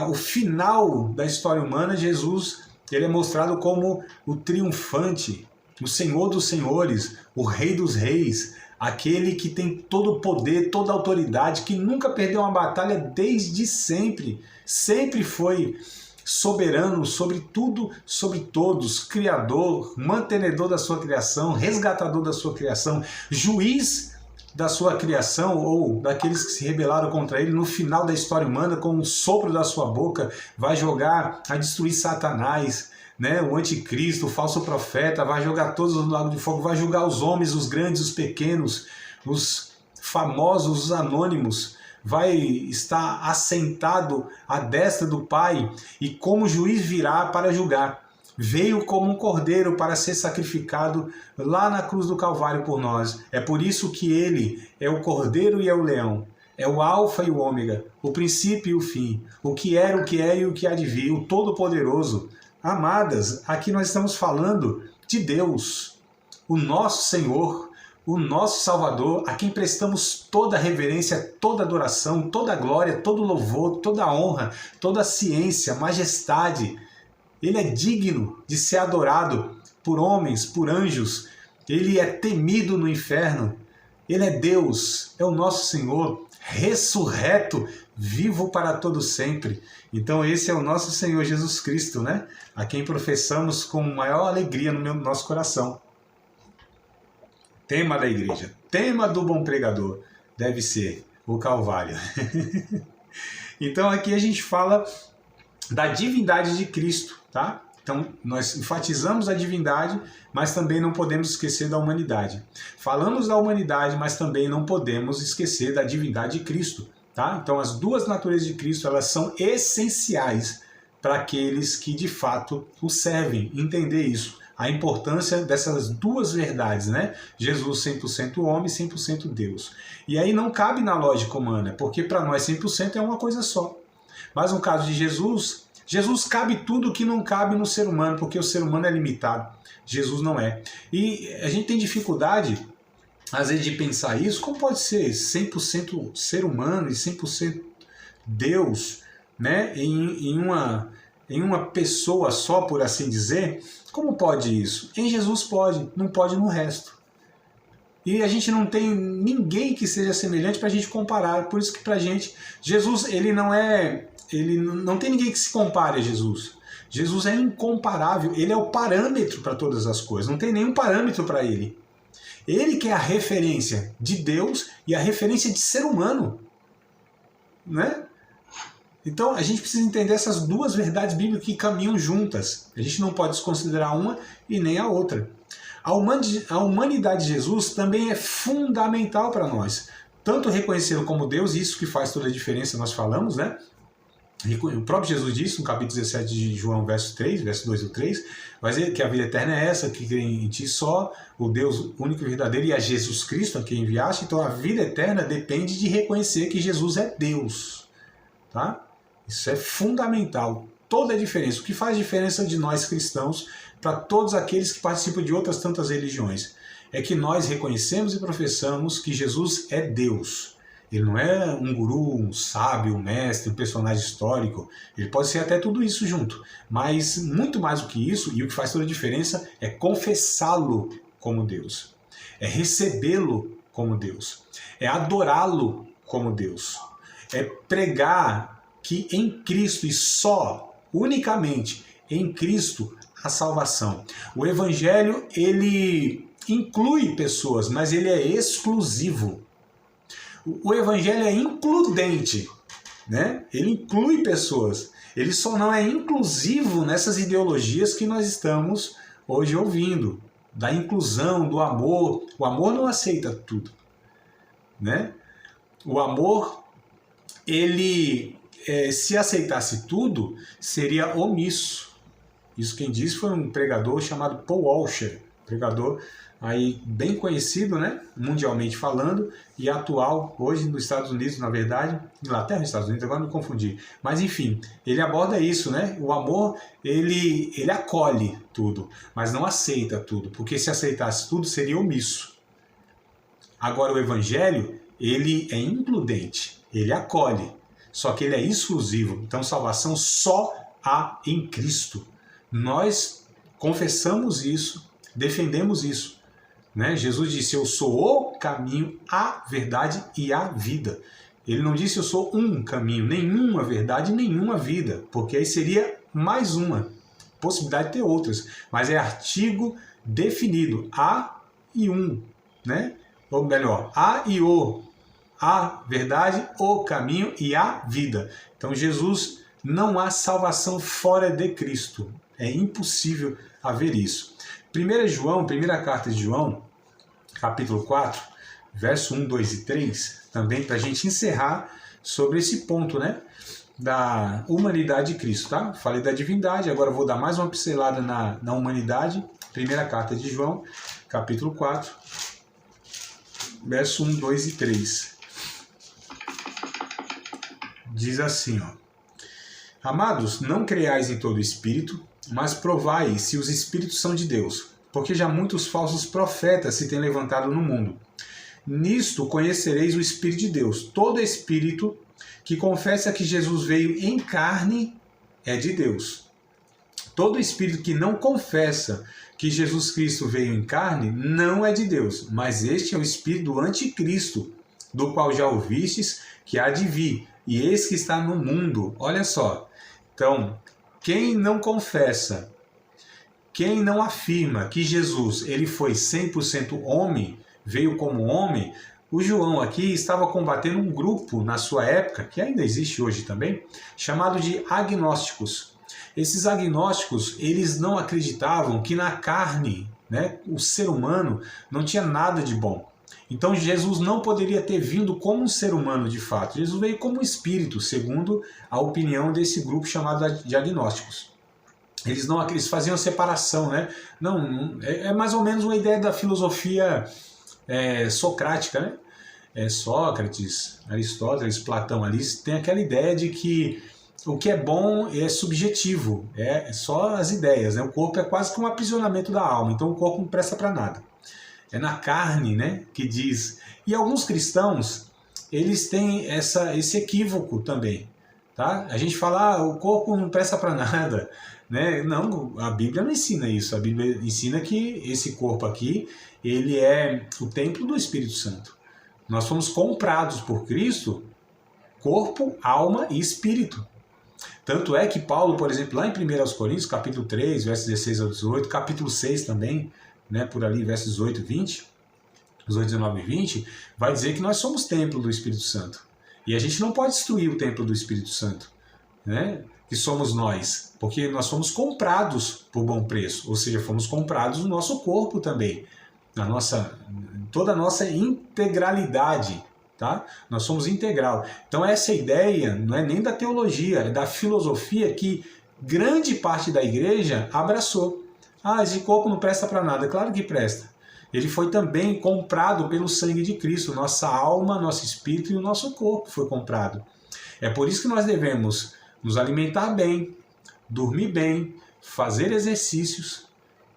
o final da história humana, Jesus, ele é mostrado como o triunfante, o Senhor dos Senhores, o Rei dos Reis, aquele que tem todo o poder, toda a autoridade, que nunca perdeu uma batalha desde sempre, sempre foi soberano sobre tudo, sobre todos, criador, mantenedor da sua criação, resgatador da sua criação, juiz da sua criação ou daqueles que se rebelaram contra ele no final da história humana, com o sopro da sua boca, vai jogar a destruir Satanás, né? O anticristo, o falso profeta, vai jogar todos no lago de fogo, vai julgar os homens, os grandes, os pequenos, os famosos, os anônimos, vai estar assentado à destra do Pai e como juiz virá para julgar. Veio como um cordeiro para ser sacrificado lá na cruz do Calvário por nós. É por isso que ele é o cordeiro e é o leão. É o alfa e o ômega, o princípio e o fim, o que era, o que é e o que há de vir, o todo-poderoso. Amadas, aqui nós estamos falando de Deus, o nosso Senhor, o nosso Salvador, a quem prestamos toda a reverência, toda a adoração, toda a glória, todo o louvor, toda a honra, toda a ciência, majestade. Ele é digno de ser adorado por homens, por anjos. Ele é temido no inferno. Ele é Deus, é o nosso Senhor, ressurreto, vivo para todo sempre. Então esse é o nosso Senhor Jesus Cristo, né? A quem professamos com maior alegria no nosso coração. Tema da igreja, tema do bom pregador, deve ser o Calvário. Então aqui a gente fala da divindade de Cristo, tá? Então nós enfatizamos a divindade, mas também não podemos esquecer da humanidade. Falamos da humanidade, mas também não podemos esquecer da divindade de Cristo, tá? Então as duas naturezas de Cristo, elas são essenciais para aqueles que de fato o servem, entender isso. A importância dessas duas verdades, né? Jesus 100% homem, 100% Deus. E aí não cabe na lógica humana, porque para nós 100% é uma coisa só. Mas no caso de Jesus, Jesus cabe tudo que não cabe no ser humano, porque o ser humano é limitado. Jesus não é. E a gente tem dificuldade, às vezes, de pensar isso. Como pode ser 100% ser humano e 100% Deus, né? em uma pessoa só, por assim dizer? Como pode isso? Em Jesus pode, não pode no resto. E a gente não tem ninguém que seja semelhante para a gente comparar. Por isso que para a gente, Jesus, ele não tem ninguém que se compare a Jesus. Jesus é incomparável, ele é o parâmetro para todas as coisas, não tem nenhum parâmetro para ele. Ele que é a referência de Deus e a referência de ser humano, né? Então a gente precisa entender essas duas verdades bíblicas que caminham juntas. A gente não pode desconsiderar uma e nem a outra. A humanidade de Jesus também é fundamental para nós. Tanto reconhecê-lo como Deus, isso que faz toda a diferença, nós falamos, né? O próprio Jesus disse no capítulo 17 de João, verso 2 e 3, vai dizer que a vida eterna é essa, que crê em ti só, o Deus único e verdadeiro, e a Jesus Cristo, a quem enviaste. Então a vida eterna depende de reconhecer que Jesus é Deus. Tá? Isso é fundamental. Toda a diferença. O que faz diferença de nós cristãos para todos aqueles que participam de outras tantas religiões é que nós reconhecemos e professamos que Jesus é Deus. Ele não é um guru, um sábio, um mestre, um personagem histórico. Ele pode ser até tudo isso junto. Mas muito mais do que isso, e o que faz toda a diferença, é confessá-lo como Deus. É recebê-lo como Deus. É adorá-lo como Deus. É pregar que em Cristo e só, unicamente em Cristo, a salvação. O Evangelho, ele inclui pessoas, mas ele é exclusivo. O Evangelho é includente, né? Ele inclui pessoas. Ele só não é inclusivo nessas ideologias que nós estamos hoje ouvindo. Da inclusão, do amor. O amor não aceita tudo, né? O amor, ele, se aceitasse tudo, seria omisso. Isso quem disse foi um pregador chamado Paul Washer, pregador aí bem conhecido, né, mundialmente falando, e atual hoje nos Estados Unidos, na verdade, Inglaterra e Estados Unidos, agora me confundi. Mas enfim, ele aborda isso, né? O amor, ele acolhe tudo, mas não aceita tudo, porque se aceitasse tudo seria omisso. Agora o Evangelho, ele é includente, ele acolhe, só que ele é exclusivo. Então salvação só há em Cristo. Nós confessamos isso, defendemos isso. né? Jesus disse, eu sou o caminho, a verdade e a vida. Ele não disse, eu sou um caminho, nenhuma verdade, nenhuma vida, porque aí seria mais uma possibilidade de ter outras. Mas é artigo definido, a e um, né? Ou melhor, a e o, a verdade, o caminho e a vida. Então Jesus, não há salvação fora de Cristo. É impossível haver isso. 1 João, primeira carta de João, capítulo 4, verso 1, 2 e 3, também para a gente encerrar sobre esse ponto, né, da humanidade de Cristo, tá? Falei da divindade, agora vou dar mais uma pincelada na humanidade. Primeira carta de João, capítulo 4, verso 1, 2 e 3. Diz assim, ó: Amados, não creiais em todo espírito, mas provai se os espíritos são de Deus, porque já muitos falsos profetas se têm levantado no mundo. Nisto conhecereis o Espírito de Deus. Todo espírito que confessa que Jesus veio em carne é de Deus. Todo espírito que não confessa que Jesus Cristo veio em carne não é de Deus, mas este é o espírito do anticristo, do qual já ouvistes que há de vir, e eis que está no mundo. Olha só. Então, quem não confessa, quem não afirma que Jesus ele foi 100% homem, veio como homem, o João aqui estava combatendo um grupo na sua época, que ainda existe hoje também, chamado de agnósticos. Esses agnósticos, eles não acreditavam que na carne, né, o ser humano não tinha nada de bom. Então Jesus não poderia ter vindo como um ser humano de fato. Jesus veio como um espírito, segundo a opinião desse grupo chamado de agnósticos. Eles faziam a separação, né? Não, é mais ou menos uma ideia da filosofia socrática, né? Sócrates, Aristóteles, Platão, ali tem aquela ideia de que o que é bom é subjetivo, é só as ideias, né? O corpo é quase que um aprisionamento da alma, então o corpo não presta para nada. É na carne, né, que diz. E alguns cristãos, eles têm esse equívoco também. Tá? A gente fala, o corpo não presta para nada. Né? Não, a Bíblia não ensina isso. A Bíblia ensina que esse corpo aqui, ele é o templo do Espírito Santo. Nós fomos comprados por Cristo, corpo, alma e espírito. Tanto é que Paulo, por exemplo, lá em 1 Coríntios, capítulo 3, versos 16 ao 18, capítulo 6 também, né, por ali, versos 18 e 20, 18, 19 e 20, vai dizer que nós somos templo do Espírito Santo. E a gente não pode destruir o templo do Espírito Santo, né, que somos nós, porque nós fomos comprados por bom preço, ou seja, fomos comprados no nosso corpo também, toda a nossa integralidade. Tá? Nós somos integral. Então essa ideia não é nem da teologia, é da filosofia que grande parte da igreja abraçou. Esse corpo não presta para nada. Claro que presta. Ele foi também comprado pelo sangue de Cristo. Nossa alma, nosso espírito e o nosso corpo foi comprado. É por isso que nós devemos nos alimentar bem, dormir bem, fazer exercícios,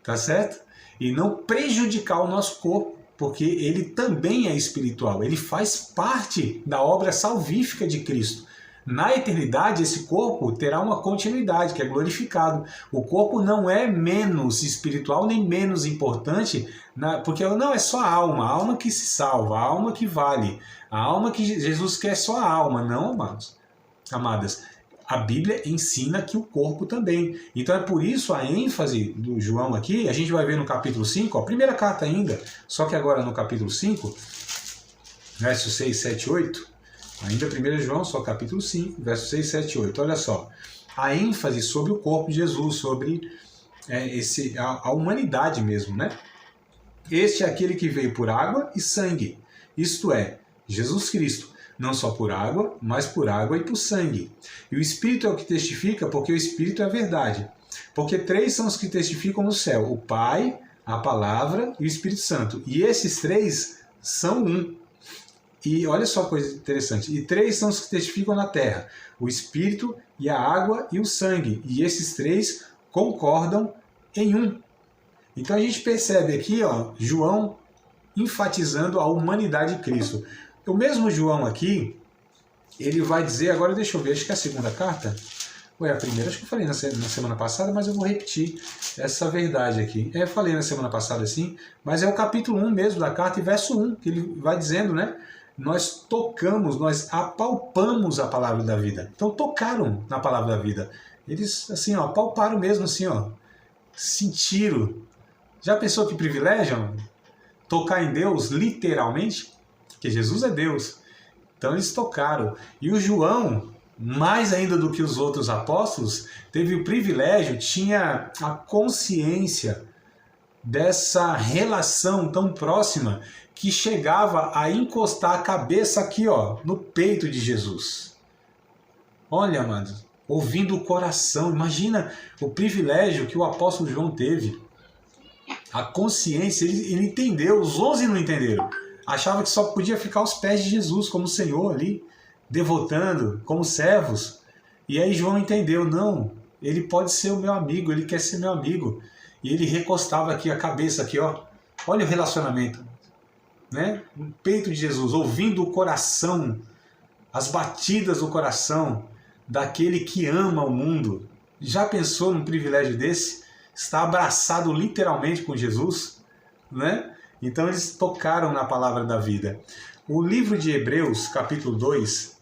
tá certo? E não prejudicar o nosso corpo, porque ele também é espiritual. Ele faz parte da obra salvífica de Cristo. Na eternidade, esse corpo terá uma continuidade, que é glorificado. O corpo não é menos espiritual, nem menos importante, porque não é só a alma que se salva, a alma que vale, a alma que Jesus quer só a alma, não, amadas. A Bíblia ensina que o corpo também. Então é por isso a ênfase do João aqui, a gente vai ver no capítulo 5, a primeira carta ainda, só que agora no capítulo 5, versos 6, 7 e 8, ainda 1 João, só capítulo 5, versos 6, 7 e 8. Olha só, a ênfase sobre o corpo de Jesus, sobre a humanidade mesmo, né? Este é aquele que veio por água e sangue, isto é, Jesus Cristo, não só por água, mas por água e por sangue. E o Espírito é o que testifica, porque o Espírito é a verdade. Porque 3 são os que testificam no céu, o Pai, a Palavra e o Espírito Santo. E esses 3 são um. E olha só a coisa interessante. E 3 são os que testificam na terra, o Espírito e a água e o sangue. E esses 3 concordam em um. Então a gente percebe aqui, João enfatizando a humanidade de Cristo. O mesmo João aqui, ele vai dizer, agora deixa eu ver, acho que é a segunda carta, Ou é a primeira? Acho que eu falei na semana passada, mas eu vou repetir essa verdade aqui. Eu falei na semana passada sim, mas é o capítulo 1 mesmo da carta, e verso 1, que ele vai dizendo, né? Nós tocamos, nós apalpamos a palavra da vida. Então tocaram na palavra da vida. Eles, assim, ó, palparam mesmo, assim, ó, sentiram. Já pensou que privilégio? Tocar em Deus, literalmente? Porque Jesus é Deus. Então eles tocaram. E o João, mais ainda do que os outros apóstolos, teve o privilégio, tinha a consciência dessa relação tão próxima que chegava a encostar a cabeça aqui, ó, no peito de Jesus. Olha, amados, ouvindo o coração. Imagina o privilégio que o apóstolo João teve. A consciência, ele entendeu, os 11 não entenderam. Achava que só podia ficar aos pés de Jesus como Senhor ali, devotando, como servos. E aí João entendeu, não, ele pode ser o meu amigo, ele quer ser meu amigo. E ele recostava aqui a cabeça, aqui, ó. Olha o relacionamento, né? No peito de Jesus, ouvindo o coração, as batidas do coração daquele que ama o mundo. Já pensou num privilégio desse? Está abraçado literalmente com Jesus, né? Então eles tocaram na palavra da vida. O livro de Hebreus, capítulo 2,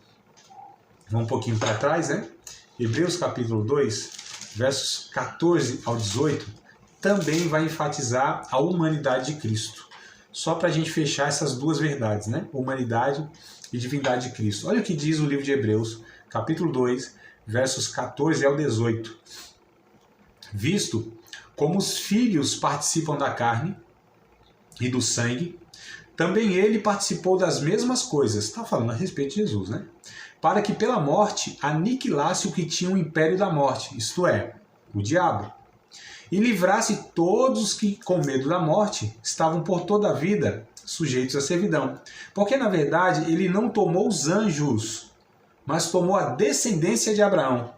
vamos um pouquinho para trás, né? Hebreus, capítulo 2, versos 14 ao 18, também vai enfatizar a humanidade de Cristo. Só para a gente fechar essas duas verdades, né? Humanidade e divindade de Cristo. Olha o que diz o livro de Hebreus, capítulo 2, versos 14 ao 18. Visto como os filhos participam da carne e do sangue, também ele participou das mesmas coisas. Está falando a respeito de Jesus, né? Para que pela morte aniquilasse o que tinha o império da morte, isto é, o diabo, e livrasse todos que, com medo da morte, estavam por toda a vida sujeitos à servidão. Porque, na verdade, ele não tomou os anjos, mas tomou a descendência de Abraão,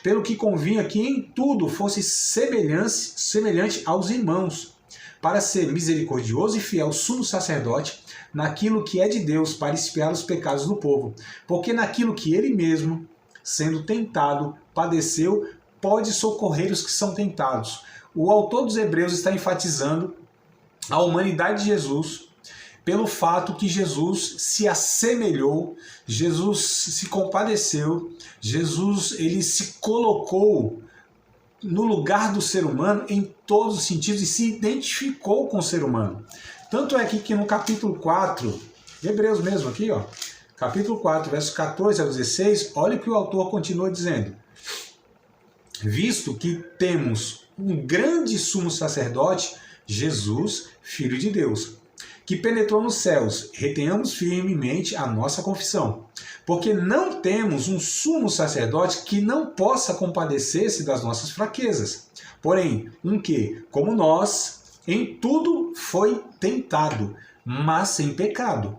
pelo que convinha que em tudo fosse semelhante aos irmãos, para ser misericordioso e fiel sumo sacerdote naquilo que é de Deus, para expiar os pecados do povo. Porque naquilo que ele mesmo, sendo tentado, padeceu, pode socorrer os que são tentados. O autor dos Hebreus está enfatizando a humanidade de Jesus pelo fato que Jesus se assemelhou, Jesus se compadeceu, Jesus ele se colocou no lugar do ser humano em todos os sentidos e se identificou com o ser humano. Tanto é que no capítulo 4, Hebreus mesmo aqui, ó, capítulo 4, versos 14 a 16, olha o que o autor continua dizendo. Visto que temos um grande sumo sacerdote, Jesus, Filho de Deus, que penetrou nos céus, retenhamos firmemente a nossa confissão, porque não temos um sumo sacerdote que não possa compadecer-se das nossas fraquezas, porém, um que, como nós, em tudo foi tentado, mas sem pecado.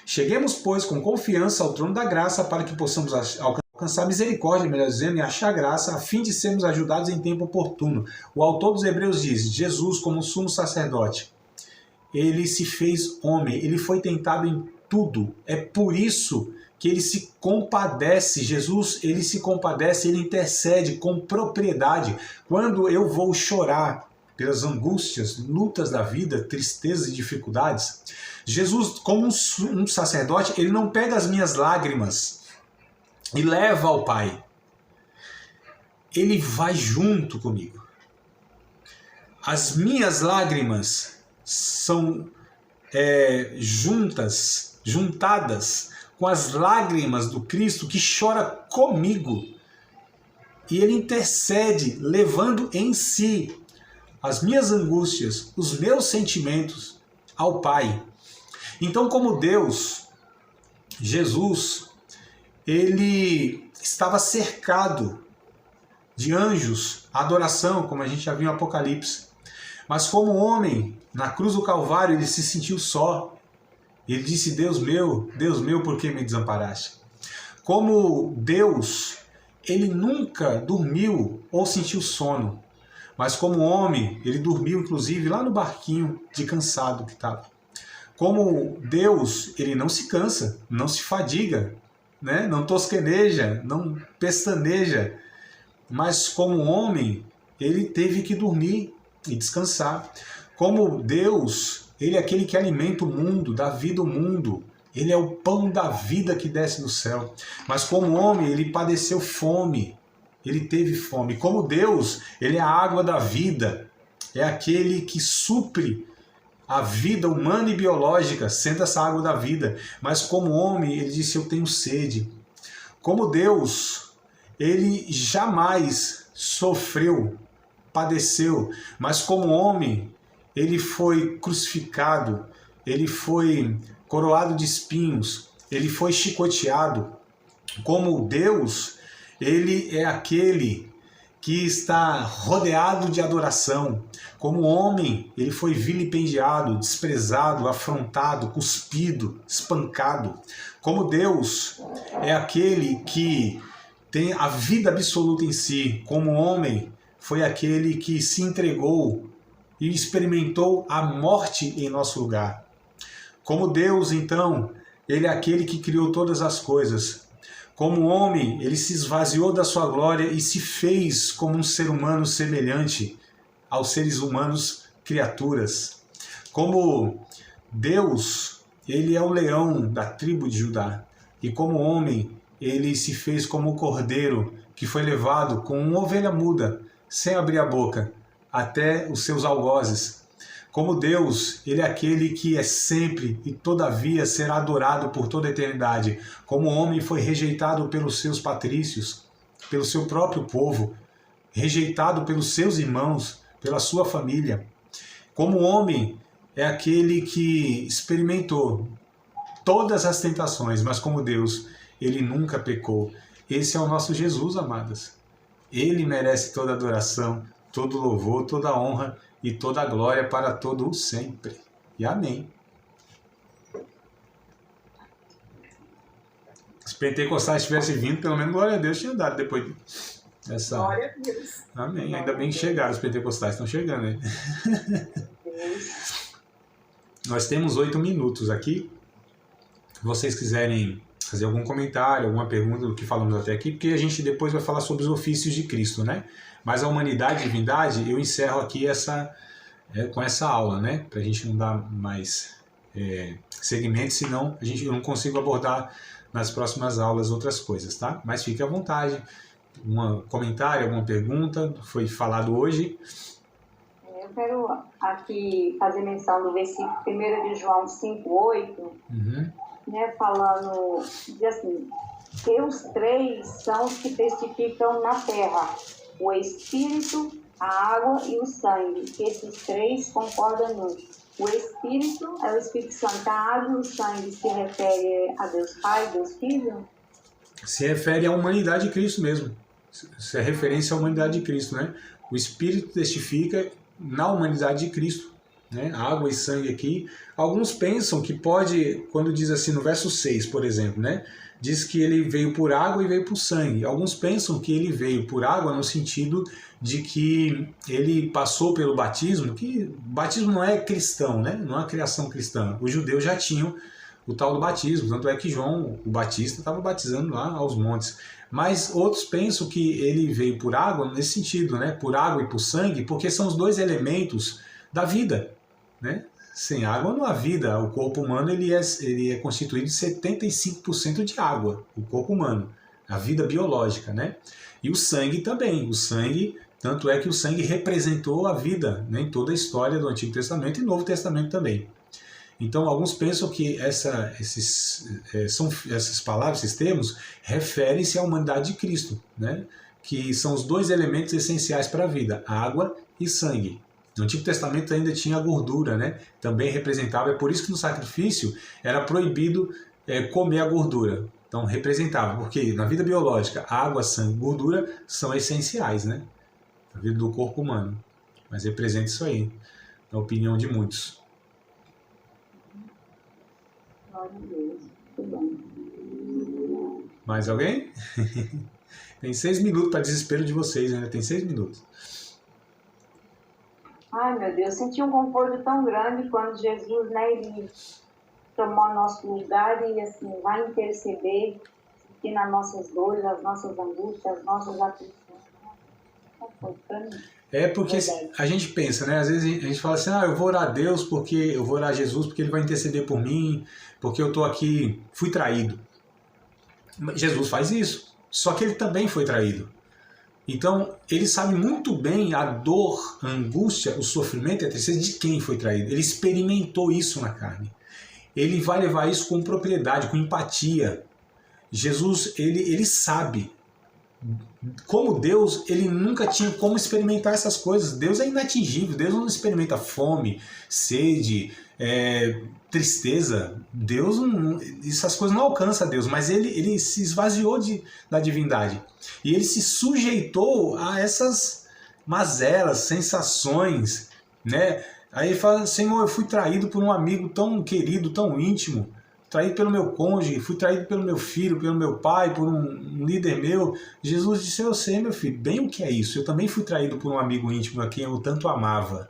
Cheguemos, pois, com confiança ao trono da graça para que possamos alcançar misericórdia, melhor dizendo, e achar graça, a fim de sermos ajudados em tempo oportuno. O autor dos Hebreus diz, Jesus como sumo sacerdote, ele se fez homem, ele foi tentado em tudo. É por isso que ele se compadece. Jesus, ele se compadece, ele intercede com propriedade. Quando eu vou chorar pelas angústias, lutas da vida, tristezas e dificuldades, Jesus, como um sacerdote, ele não pega as minhas lágrimas e leva ao Pai. Ele vai junto comigo. As minhas lágrimas são juntadas com as lágrimas do Cristo que chora comigo. E ele intercede, levando em si as minhas angústias, os meus sentimentos ao Pai. Então, como Deus, Jesus, ele estava cercado de anjos, adoração, como a gente já viu em Apocalipse. Mas como homem, na cruz do Calvário, ele se sentiu só. Ele disse, Deus meu, por que me desamparaste? Como Deus, ele nunca dormiu ou sentiu sono. Mas como homem, ele dormiu, inclusive, lá no barquinho de cansado que estava. Como Deus, ele não se cansa, não se fadiga, né? Não tosqueneja, não pestaneja. mas como homem, ele teve que dormir e descansar. Como Deus, ele é aquele que alimenta o mundo, dá vida ao mundo. Ele é o pão da vida que desce do céu. Mas como homem, ele padeceu fome. Ele teve fome. Como Deus, ele é a água da vida. É aquele que supre a vida humana e biológica, sendo essa água da vida. Mas como homem, ele disse, eu tenho sede. Como Deus, ele jamais sofreu, padeceu. Mas como homem, ele foi crucificado, ele foi coroado de espinhos, ele foi chicoteado. Como Deus, ele é aquele que está rodeado de adoração. Como homem, ele foi vilipendiado, desprezado, afrontado, cuspido, espancado. Como Deus, é aquele que tem a vida absoluta em si. Como homem, foi aquele que se entregou e experimentou a morte em nosso lugar. Como Deus, então, ele é aquele que criou todas as coisas. Como homem, ele se esvaziou da sua glória e se fez como um ser humano semelhante aos seres humanos criaturas. Como Deus, ele é o leão da tribo de Judá. E como homem, ele se fez como um cordeiro que foi levado com uma ovelha muda, sem abrir a boca, até os seus algozes. Como Deus, ele é aquele que é sempre e todavia será adorado por toda a eternidade. Como homem foi rejeitado pelos seus patrícios, pelo seu próprio povo, rejeitado pelos seus irmãos, pela sua família. Como homem é aquele que experimentou todas as tentações, mas como Deus, ele nunca pecou. Esse é o nosso Jesus, amadas. Ele merece toda adoração, todo louvor, toda honra e toda glória para todo o sempre. E amém. Se Pentecostais tivesse vindo, pelo menos glória a Deus tinha dado depois dessa... Glória a Deus. Amém. Ainda bem que chegaram, os pentecostais estão chegando aí. Nós temos 8 minutos aqui. Se vocês quiserem fazer algum comentário, alguma pergunta do que falamos até aqui, porque a gente depois vai falar sobre os ofícios de Cristo, né? Mas a humanidade e divindade, eu encerro aqui com essa aula, né? Para a gente não dar mais segmentos, senão eu não consigo abordar nas próximas aulas outras coisas, tá? Mas fique à vontade. Um comentário, alguma pergunta, foi falado hoje. Eu quero aqui fazer menção do versículo 1 de João 5:8, né, falando, diz assim, que os três são os que testificam na terra, o Espírito, a água e o sangue, que esses três concordam no. O Espírito é o Espírito Santo, a água e o sangue se refere a Deus Pai, Deus Filho? Se refere à humanidade de Cristo mesmo. Se é referência à humanidade de Cristo, né? O Espírito testifica na humanidade de Cristo, né? Água e sangue aqui. Alguns pensam que pode, quando diz assim no verso 6, por exemplo, né? Diz que ele veio por água e veio por sangue. Alguns pensam que ele veio por água no sentido de que ele passou pelo batismo, que o batismo não é cristão, né? Não é uma criação cristã. Os judeus já tinham o tal do batismo, tanto é que João, o Batista, estava batizando lá aos montes. Mas outros pensam que ele veio por água nesse sentido, né? Por água e por sangue, porque são os dois elementos da vida, né? Sem água não há vida. O corpo humano ele é constituído de 75% de água, o corpo humano, a vida biológica, né? E o sangue também. O sangue, tanto é que o sangue representou a vida, né, em toda a história do Antigo Testamento e Novo Testamento também. Então, alguns pensam que essas palavras, esses termos, referem-se à humanidade de Cristo, né? Que são os dois elementos essenciais para a vida, água e sangue. No Antigo Testamento ainda tinha a gordura, né? Também representava, é por isso que no sacrifício era proibido comer a gordura. Então, representava, porque na vida biológica, água, sangue e gordura são essenciais, né? Na vida do corpo humano. Mas representa isso aí, na opinião de muitos. Mais alguém? Tem 6 minutos para desespero de vocês, ainda tem 6 minutos. Ai, meu Deus, senti um conforto tão grande quando Jesus, né, ele tomou nosso lugar e assim, vai interceder aqui nas nossas dores, as nossas angústias, as nossas aflições. foi para mim. É porque Verdade. a gente pensa, né? Às vezes a gente fala assim, eu vou orar a Deus porque eu vou orar a Jesus porque ele vai interceder por mim, porque eu tô aqui, fui traído. Jesus faz isso, só que ele também foi traído. Então, ele sabe muito bem a dor, a angústia, o sofrimento e a tristeza de quem foi traído. Ele experimentou isso na carne. Ele vai levar isso com propriedade, com empatia. Jesus, ele sabe. Como Deus, ele nunca tinha como experimentar essas coisas. Deus é inatingível. Deus não experimenta fome, sede, tristeza. Deus, essas coisas não alcançam a Deus, mas ele se esvaziou da divindade. E ele se sujeitou a essas mazelas, sensações, né? Aí ele fala, Senhor, eu fui traído por um amigo tão querido, tão íntimo, traído pelo meu cônjuge, fui traído pelo meu filho, pelo meu pai, por um líder meu. Jesus disse, eu sei, meu filho, bem o que é isso. Eu também fui traído por um amigo íntimo a quem eu tanto amava.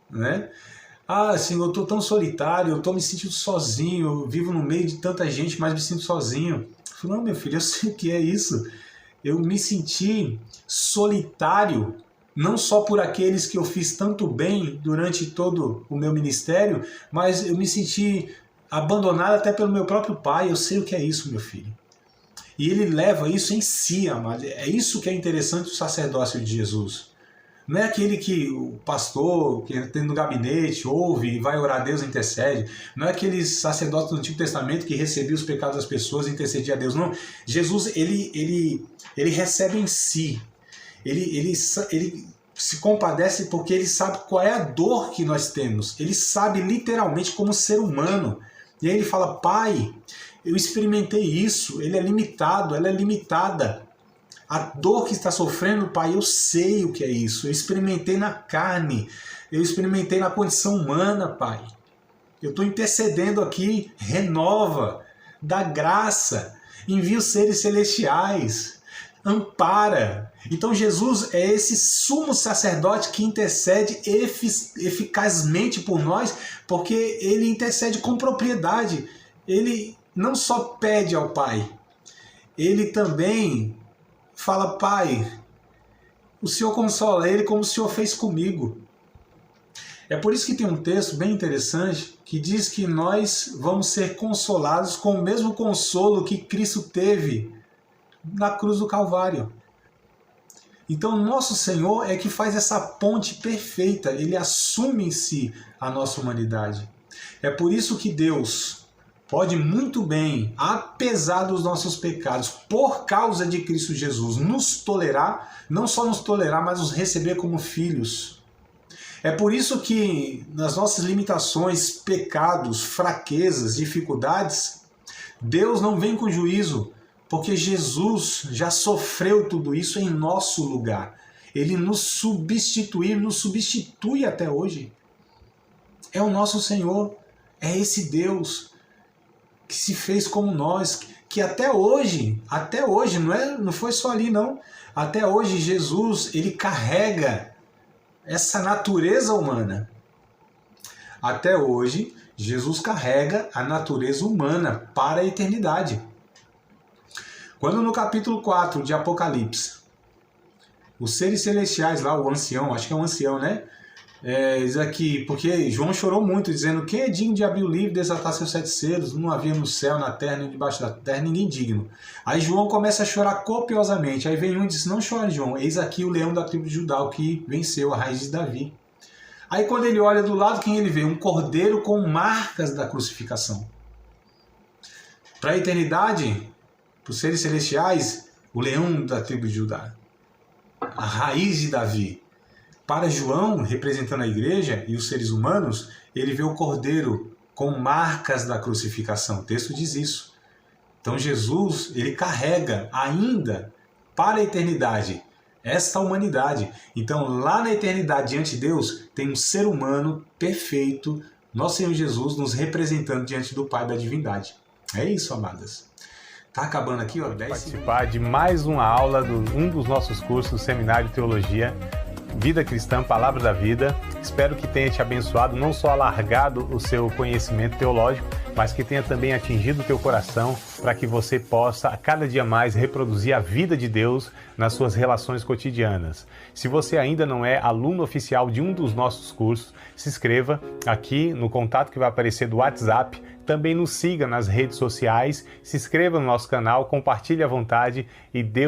Né? Senhor, eu estou tão solitário, eu estou me sentindo sozinho, eu vivo no meio de tanta gente, mas me sinto sozinho. Eu falei, não, meu filho, eu sei o que é isso. Eu me senti solitário, não só por aqueles que eu fiz tanto bem durante todo o meu ministério, mas eu me senti abandonado até pelo meu próprio pai. Eu sei o que é isso, meu filho. E ele leva isso em si, amado. É isso que é interessante do sacerdócio de Jesus. Não é aquele que o pastor, que entra no gabinete, ouve e vai orar a Deus e intercede. Não é aquele sacerdote do Antigo Testamento que recebia os pecados das pessoas e intercedia a Deus. Não. Jesus, ele recebe em si. Ele se compadece porque ele sabe qual é a dor que nós temos. Ele sabe literalmente como ser humano. E aí ele fala, Pai, eu experimentei isso, ele é limitado, ela é limitada. A dor que está sofrendo, Pai, eu sei o que é isso. Eu experimentei na carne, eu experimentei na condição humana, Pai. Eu estou intercedendo aqui, renova, dá graça, envia os seres celestiais, ampara. Então Jesus é esse sumo sacerdote que intercede eficazmente por nós, porque ele intercede com propriedade. Ele não só pede ao Pai, ele também fala, Pai, o Senhor consola ele como o Senhor fez comigo. É por isso que tem um texto bem interessante que diz que nós vamos ser consolados com o mesmo consolo que Cristo teve na cruz do Calvário. Então, nosso Senhor é que faz essa ponte perfeita, ele assume em si a nossa humanidade. É por isso que Deus pode muito bem, apesar dos nossos pecados, por causa de Cristo Jesus, nos tolerar, não só nos tolerar, mas nos receber como filhos. É por isso que nas nossas limitações, pecados, fraquezas, dificuldades, Deus não vem com juízo, porque Jesus já sofreu tudo isso em nosso lugar. Ele nos substitui até hoje. É o nosso Senhor, é esse Deus que se fez como nós, que até hoje, não foi só ali não, até hoje Jesus, ele carrega essa natureza humana. Até hoje, Jesus carrega a natureza humana para a eternidade. Quando no capítulo 4 de Apocalipse, os seres celestiais lá, o ancião, acho que é um ancião, né? Diz aqui, porque João chorou muito, dizendo, quem é digno de abrir o livro e desatar seus 7 selos? Não havia no céu, na terra, nem debaixo da terra, ninguém digno. Aí João começa a chorar copiosamente. Aí vem um e diz, não chore, João, eis aqui o leão da tribo de Judá, o que venceu a raiz de Davi. Aí quando ele olha do lado, quem ele vê? Um cordeiro com marcas da crucificação. Para a eternidade, para os seres celestiais, o leão da tribo de Judá, a raiz de Davi. Para João, representando a igreja e os seres humanos, ele vê o cordeiro com marcas da crucificação. O texto diz isso. Então Jesus, ele carrega ainda para a eternidade esta humanidade. Então lá na eternidade, diante de Deus, tem um ser humano perfeito, nosso Senhor Jesus, nos representando diante do Pai da divindade. É isso, amadas. Tá acabando aqui, ó, 10 participar de mais uma aula de um dos nossos cursos do Seminário de Teologia. Vida Cristã, Palavra da Vida. Espero que tenha te abençoado, não só alargado o seu conhecimento teológico, mas que tenha também atingido o teu coração para que você possa a cada dia mais reproduzir a vida de Deus nas suas relações cotidianas. Se você ainda não é aluno oficial de um dos nossos cursos, se inscreva aqui no contato que vai aparecer do WhatsApp. Também nos siga nas redes sociais, se inscreva no nosso canal, compartilhe à vontade e Deus